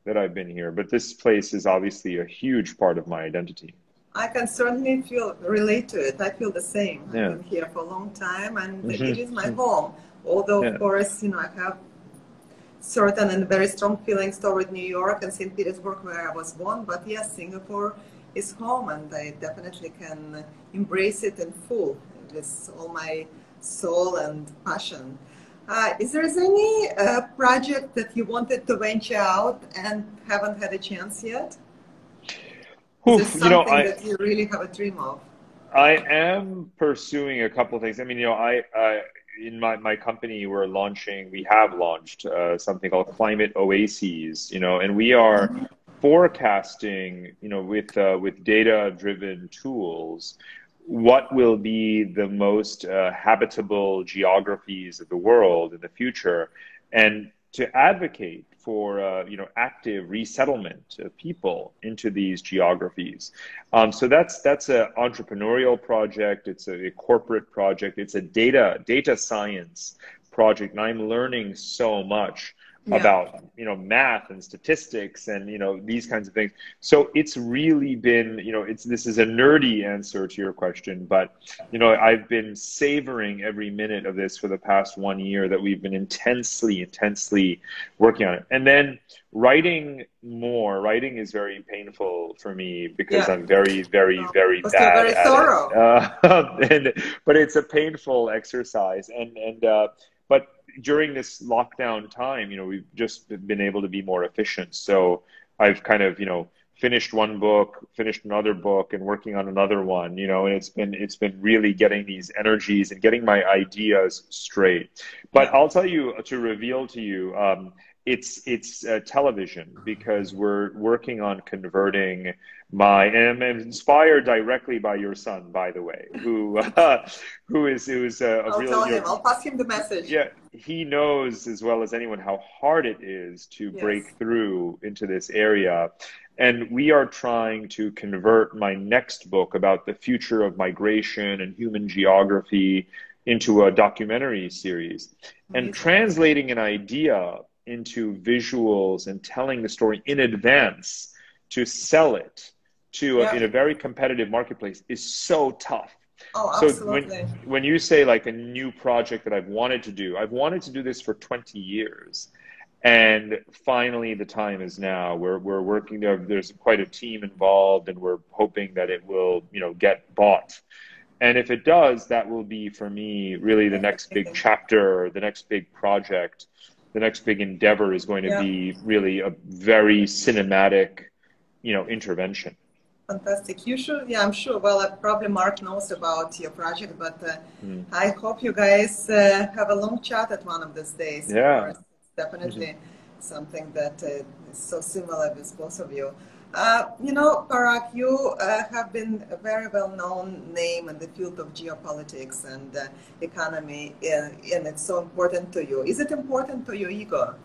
that I've been here. But this place is obviously a huge part of my identity. I can certainly relate to it. I feel the same. I've Yeah. been here for a long time, and it is my Hmm. home. Although, of Yeah. course, you know, I have certain and very strong feelings toward New York and St. Petersburg, where I was born. But yes, Singapore is home, and I definitely can embrace it in full with all my soul and passion. Is there any project that you wanted to venture out and haven't had a chance yet? Is there Whew, you know, something that you really have a dream of? I am pursuing a couple of things. I mean, you know, I in my company, we have launched something called Climate Oases, you know, and we are forecasting, you know, with data-driven tools, what will be the most habitable geographies of the world in the future, and to advocate for you know, active resettlement of people into these geographies. So that's an entrepreneurial project. It's a corporate project. It's a data science project, and I'm learning so much Yeah. about, you know, math and statistics and, you know, these kinds of things. So it's really been, you know, this is a nerdy answer to your question, but, you know, I've been savoring every minute of this for the past 1 year that we've been intensely working on it. And then writing is very painful for me because Yeah. I'm very Because you're bad very at it. thorough. But it's a painful exercise. But during this lockdown time, you know, we've just been able to be more efficient. So I've kind of, you know, finished one book, finished another book, and working on another one, you know, and it's been really getting these energies and getting my ideas straight. But Yeah. I'll tell you, to reveal to you, it's television, because we're working on converting and I'm inspired directly by your son, by the way, who's a I'll real, tell you know, him. I'll pass him the message. yeah, he knows as well as anyone how hard it is to break Yes. through into this area. And we are trying to convert my next book about the future of migration and human geography into a documentary series, and Amazing. translating an idea into visuals and telling the story in advance to sell it Yeah. in a very competitive marketplace is so tough. Oh, So absolutely. when you say like a new project that I've wanted to do this for 20 years. And finally, the time is now. We're working there. There's quite a team involved, and we're hoping that it will, get bought. And if it does, that will be for me really the That's next big amazing. chapter, the next big project, the next big endeavor is going to Yeah. be really a very cinematic, intervention. Fantastic. You should, yeah, I'm sure. Well, probably Mark knows about your project, but Mm. I hope you guys have a long chat at one of these days Yeah. because it's definitely something that is so similar with both of you. Parag, you have been a very well-known name in the field of geopolitics and economy, and it's so important to you. Is it important to you, Igor?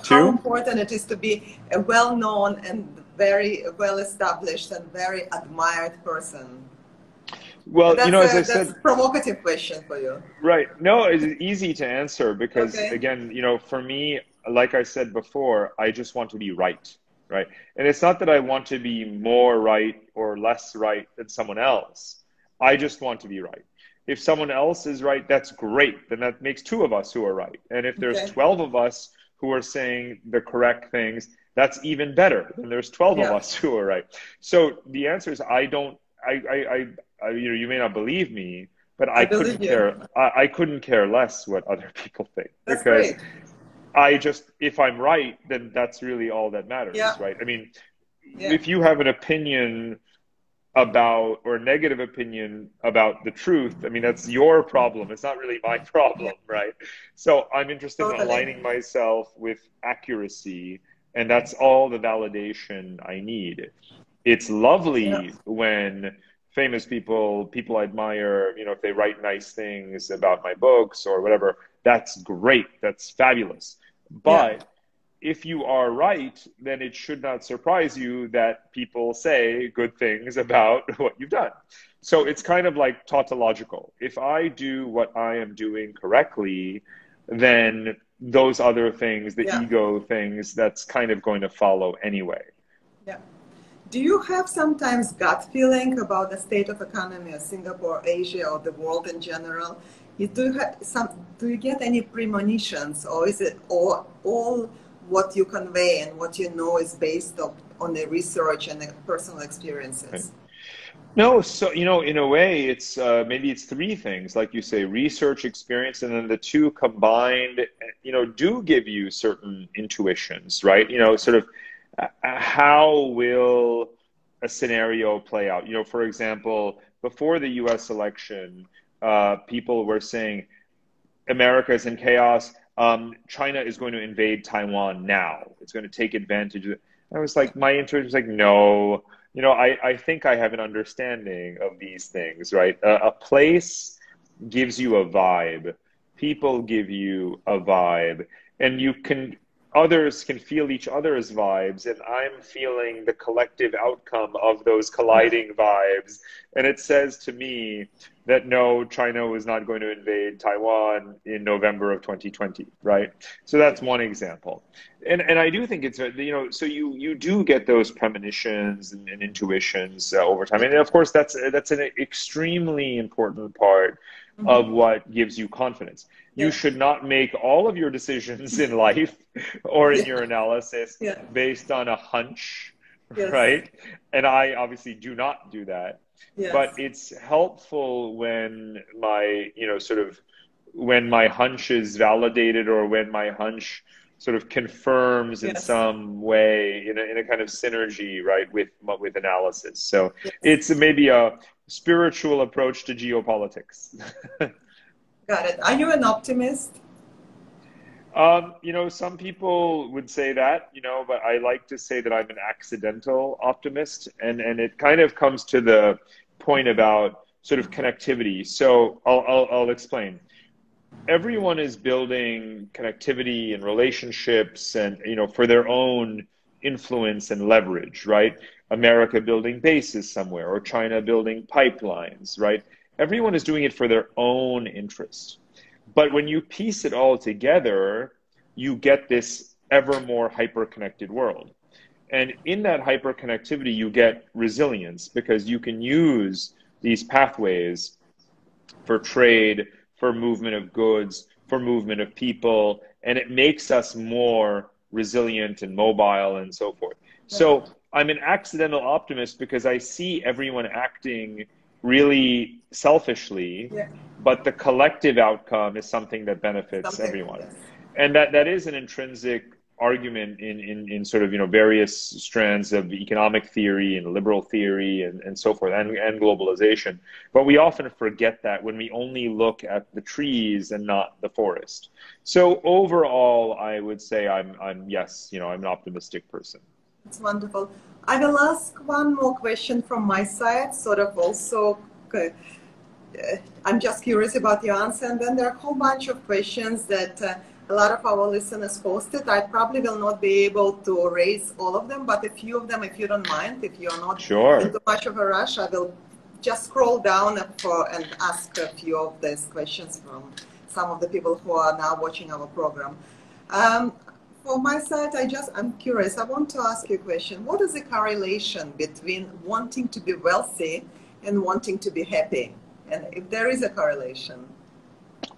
How Two? important it is to be a well-known and very well-established and very admired person? And Well, that's as I that's said, a provocative question for you. right. No, it's easy to answer because, Okay. again, for me, like I said before, I just want to be right, right? And it's not that I want to be more right or less right than someone else. I just want to be right. If someone else is right, that's great. Then that makes two of us who are right. And if there's Okay. 12 of us who are saying the correct things, that's even better. Then there's 12 of Yeah, us who are right. So the answer is I don't, you may not believe me, but I believe you. I couldn't care less what other people think That's because great. if I'm right, then that's really all that matters, Yeah, right? I mean, yeah, if you have an opinion about or a negative opinion about the truth, I mean, that's your problem. It's not really my yeah, problem, right? So I'm interested in totally. aligning myself with accuracy, and that's all the validation I need. It's Yeah, lovely when famous people I admire, if they write nice things about my books or whatever, that's great. That's fabulous. yeah, But if you are right, then it should not surprise you that people say good things about what you've done. So it's kind of like tautological. If I do what I am doing correctly, then those other things, the yeah, ego things, that's kind of going to follow anyway. yeah. Do you have sometimes gut feeling about the state of economy of Singapore, Asia, or the world in general? Do you get any premonitions, or is it all what you convey and what you know is based on the research and the personal Right? experiences? No, so in a way, it's maybe it's three things, like you say, research, experience, and then the two combined, do give you certain intuitions, right? Sort of how will a scenario play out? For example, before the U.S. election, people were saying America is in chaos. China is going to invade Taiwan now. It's going to take advantage of it. I was like, my intuition was like, no. I think I have an understanding of these things, right? A place gives you a vibe. People give you a vibe, and others can feel each other's vibes, and I'm feeling the collective outcome of those Yeah, colliding vibes. And it says to me that no, China was not going to invade Taiwan in November of 2020, right? So that's one example. And I do think it's so you do get those premonitions and intuitions over time, yeah, and of course that's an extremely important part of hmm, what gives you confidence. You yeah, should not make all of your decisions in life or in yeah, your analysis yeah, based on a hunch, yes, right? And I obviously do not do that. But yes, it's helpful when when my hunch is validated or when my hunch sort of confirms in yes, some way in a kind of synergy, right, with analysis. So yes. it's maybe a spiritual approach to geopolitics. Got it. Are you an optimist? Some people would say that, but I like to say that I'm an accidental optimist, and it kind of comes to the point about sort of connectivity. So I'll explain. Everyone is building connectivity and relationships and for their own influence and leverage, right? America building bases somewhere or China building pipelines, right? Everyone is doing it for their own interest. But when you piece it all together, you get this ever more hyper connected world. And in that hyperconnectivity, you get resilience because you can use these pathways for trade, for movement of goods, for movement of people, and it makes us more resilient and mobile and so forth. So I'm an accidental optimist because I see everyone acting really selfishly, Yeah. but the collective outcome is something that benefits Something. everyone. Yes. And that is an intrinsic argument in sort of, various strands of economic theory and liberal theory and so forth, and globalization. But we often forget that when we only look at the trees and not the forest. So overall, I would say yes, I'm an optimistic person. It's wonderful. I will ask one more question from my side, sort of also. I'm just curious about your answer, and then there are a whole bunch of questions that a lot of our listeners posted. I probably will not be able to raise all of them, but a few of them, if you don't mind, if you're not in Sure. too much of a rush, I will just scroll down and ask a few of these questions from some of the people who are now watching our program. For my side, I'm curious. I want to ask you a question. What is the correlation between wanting to be wealthy and wanting to be happy? And if there is a correlation.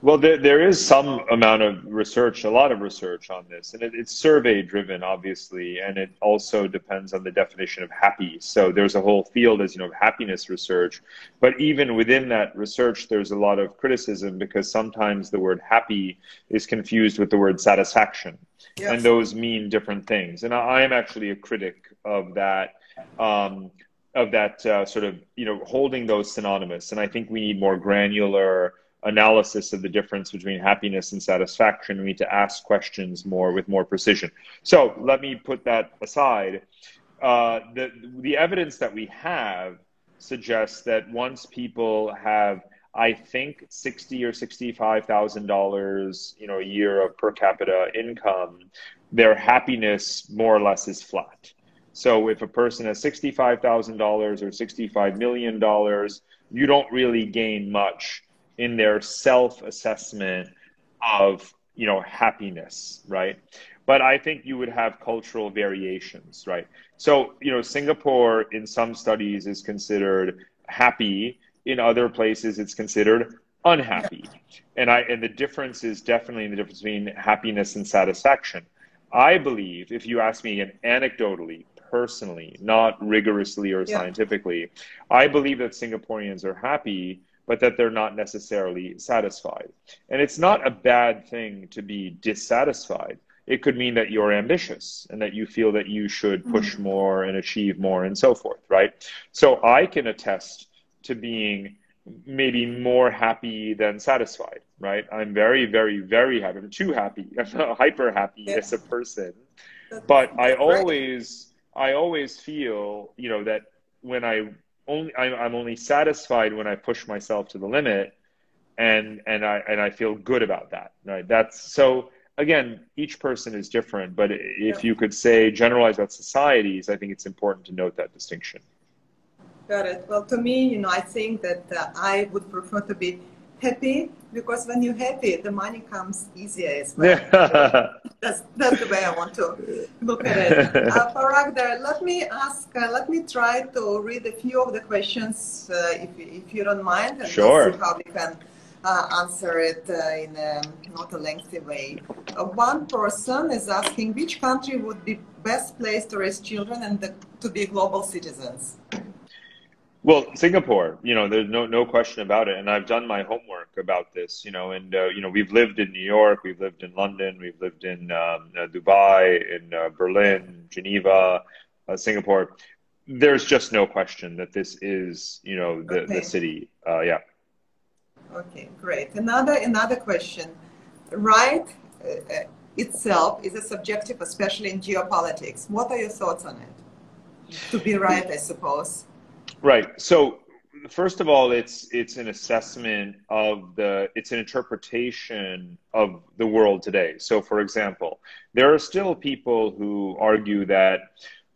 Well, there is some amount of research, a lot of research on this, and it's survey driven, obviously, and it also depends on the definition of happy. So there's a whole field, as you know, of happiness research. But even within that research, there's a lot of criticism because sometimes the word happy is confused with the word satisfaction, and Yes. those mean different things. And I am actually a critic of that. Sort of, holding those synonymous. And I think we need more granular analysis of the difference between happiness and satisfaction. We need to ask questions with more precision. So let me put that aside. The evidence that we have suggests that once people have, I think, $60,000 or $65,000, a year of per capita income, their happiness more or less is flat. So if a person has $65,000 or $65 million, you don't really gain much in their self-assessment of, happiness, right? But I think you would have cultural variations, right? So, Singapore in some studies is considered happy. In other places, it's considered unhappy. And the difference is definitely in the difference between happiness and satisfaction. I believe, if you ask me anecdotally, personally, not rigorously or scientifically, I believe that Singaporeans are happy, but that they're not necessarily satisfied. And it's not a bad thing to be dissatisfied. It could mean that you're ambitious and that you feel that you should push more and achieve more and so forth, right? So I can attest to being maybe more happy than satisfied, right? I'm very, very, very happy. I'm too happy. I'm hyper happy as a person. But I always feel, that when I'm only satisfied when I push myself to the limit, and I feel good about that, right? So again, each person is different, but if you could say generalize about societies, I think it's important to note that distinction. Got it. Well, to me, I think that I would prefer to be happy because when you're happy, the money comes easier as well. That's the way I want to look at it. Parag, let me try to read a few of the questions, if you don't mind, and Sure. we'll see how we can answer it in not a lengthy way. One person is asking which country would be best place to raise children and to be global citizens. Well, Singapore, there's no question about it. And I've done my homework about this, and, we've lived in New York, we've lived in London, we've lived in Dubai, in Berlin, Geneva, Singapore. There's just no question that this is, the city. Yeah. Okay, great. Another question. Right itself is a subjective, especially in geopolitics. What are your thoughts on it? To be right, I suppose. Right. So first of all, it's an assessment it's an interpretation of the world today. So for example, there are still people who argue that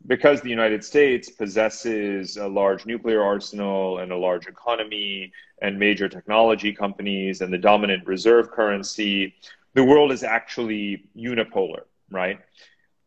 because the United States possesses a large nuclear arsenal and a large economy and major technology companies and the dominant reserve currency, the world is actually unipolar, right?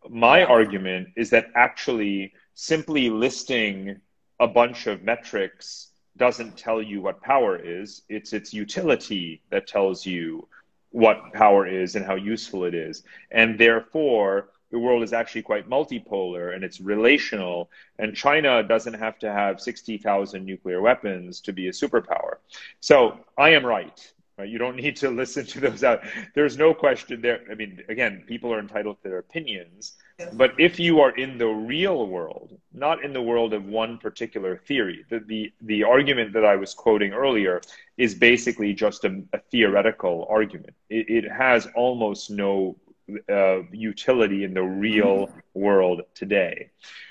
my argument is that actually simply listing a bunch of metrics doesn't tell you what power is. It's its utility that tells you what power is and how useful it is. And therefore, the world is actually quite multipolar and it's relational. And China doesn't have to have 60,000 nuclear weapons to be a superpower. So I am right. Right? You don't need to listen to those out. There's no question there. I mean, again, people are entitled to their opinions. But if you are in the real world, not in the world of one particular theory, the argument that I was quoting earlier is basically just a theoretical argument. It has almost no utility in the real world today.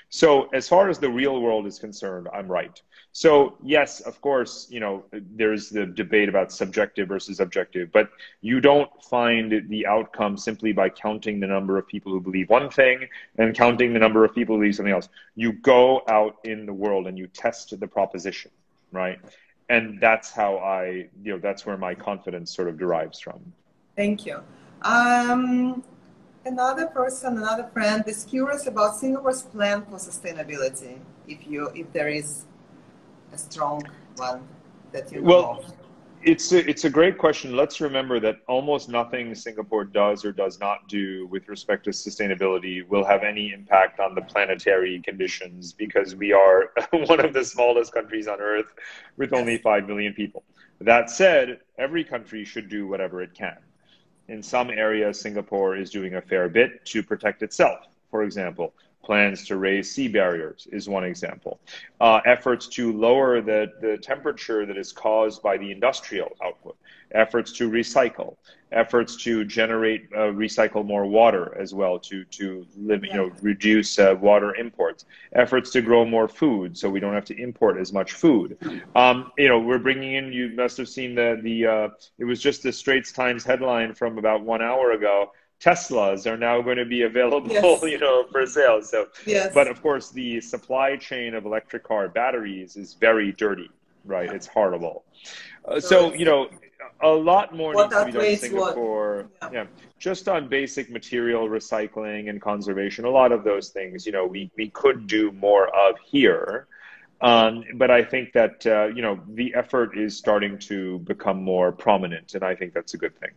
So as far as the real world is concerned, I'm right. So yes, of course, you know, there's the debate about subjective versus objective, but you don't find the outcome simply by counting the number of people who believe one thing and counting the number of people who believe something else. You go out in the world and you test the proposition, right? And that's how that's where my confidence sort of derives from. Thank you. Another friend is curious about Singapore's plan for sustainability, if there is a strong one that you know of. It's a great question. Let's remember that almost nothing Singapore does or does not do with respect to sustainability will have any impact on the planetary conditions because we are one of the smallest countries on Earth with only 5 million people. That said, every country should do whatever it can. In some areas, Singapore is doing a fair bit to protect itself. For example, plans to raise sea barriers is one example. Efforts to lower the temperature that is caused by the industrial output. Efforts to recycle. Efforts to generate, recycle more water as well to reduce water imports. Efforts to grow more food so we don't have to import as much food. We're bringing in, you must have seen it was just the Straits Times headline from about 1 hour ago. Teslas are now going to be available, for sale. So, but of course, the supply chain of electric car batteries is very dirty, right? It's horrible. A lot more needs to be done in Singapore. Just on basic material recycling and conservation, a lot of those things, we could do more of here. But I think that, the effort is starting to become more prominent, and I think that's a good thing.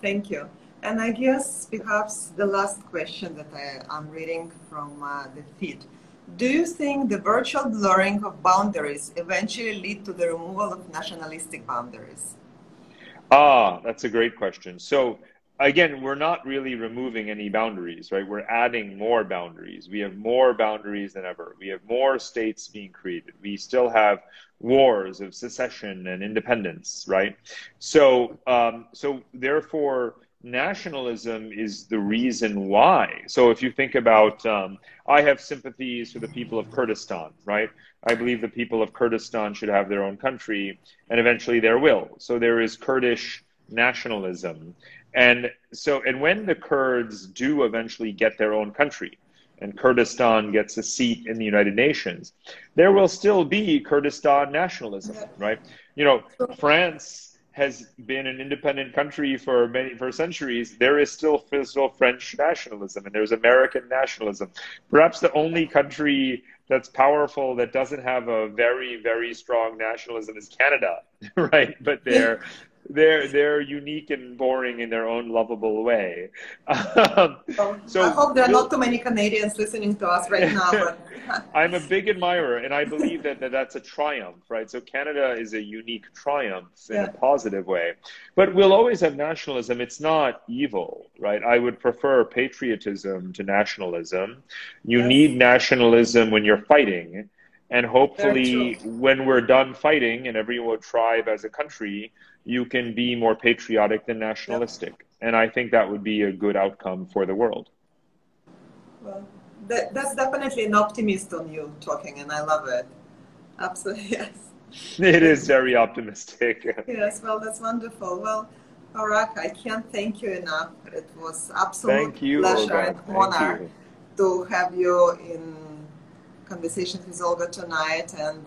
Thank you. And I guess perhaps the last question that I'm reading from the feed. Do you think the virtual blurring of boundaries eventually lead to the removal of nationalistic boundaries? That's a great question. So again, we're not really removing any boundaries, right? We're adding more boundaries. We have more boundaries than ever. We have more states being created. We still have wars of secession and independence, right? So therefore, nationalism is the reason why. So if you think about, I have sympathies for the people of Kurdistan, right? I believe the people of Kurdistan should have their own country, and eventually there will. So there is Kurdish nationalism. And when the Kurds do eventually get their own country, and Kurdistan gets a seat in the United Nations, there will still be Kurdistan nationalism, right? France has been an independent country for centuries. There is still French nationalism, and there's American nationalism. Perhaps the only country that's powerful that doesn't have a very, very strong nationalism is Canada, right? But they're unique and boring in their own lovable way. So I hope there are not too many Canadians listening to us right now. But I'm a big admirer, and I believe that's a triumph, right? So Canada is a unique triumph in a positive way. But we'll always have nationalism. It's not evil, right? I would prefer patriotism to nationalism. You need nationalism when you're fighting. And hopefully when we're done fighting and every tribe as a country, you can be more patriotic than nationalistic. And I think that would be a good outcome for the world. Well, that's definitely an optimist on you talking, and I love it. Absolutely, yes. It is very optimistic. Yes, well, that's wonderful. Well, Parag, I can't thank you enough. It was absolute pleasure and honor to have you in Conversations with Olga tonight, and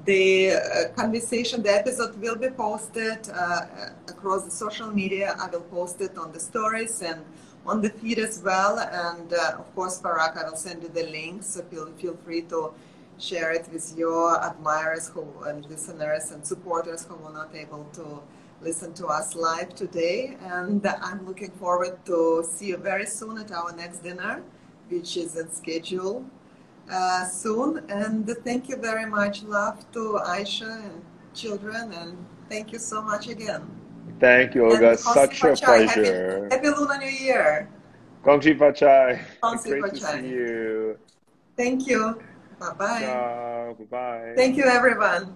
the conversation, the episode will be posted across the social media. I will post it on the stories and on the feed as well. And of course, Parag, I will send you the link, so feel free to share it with your admirers and listeners and supporters who were not able to listen to us live today. And I'm looking forward to see you very soon at our next dinner, which is in schedule soon. And thank you very much. Love to Aisha and children, and thank you so much again. Thank you, And Olga. Konsi Such a Pachai, pleasure. happy Lunar New Year. Gong Chi Fa Chai. Konsi Great to see Pachai. you. Thank you. Bye-bye. Ciao. Bye-bye. Thank you, everyone.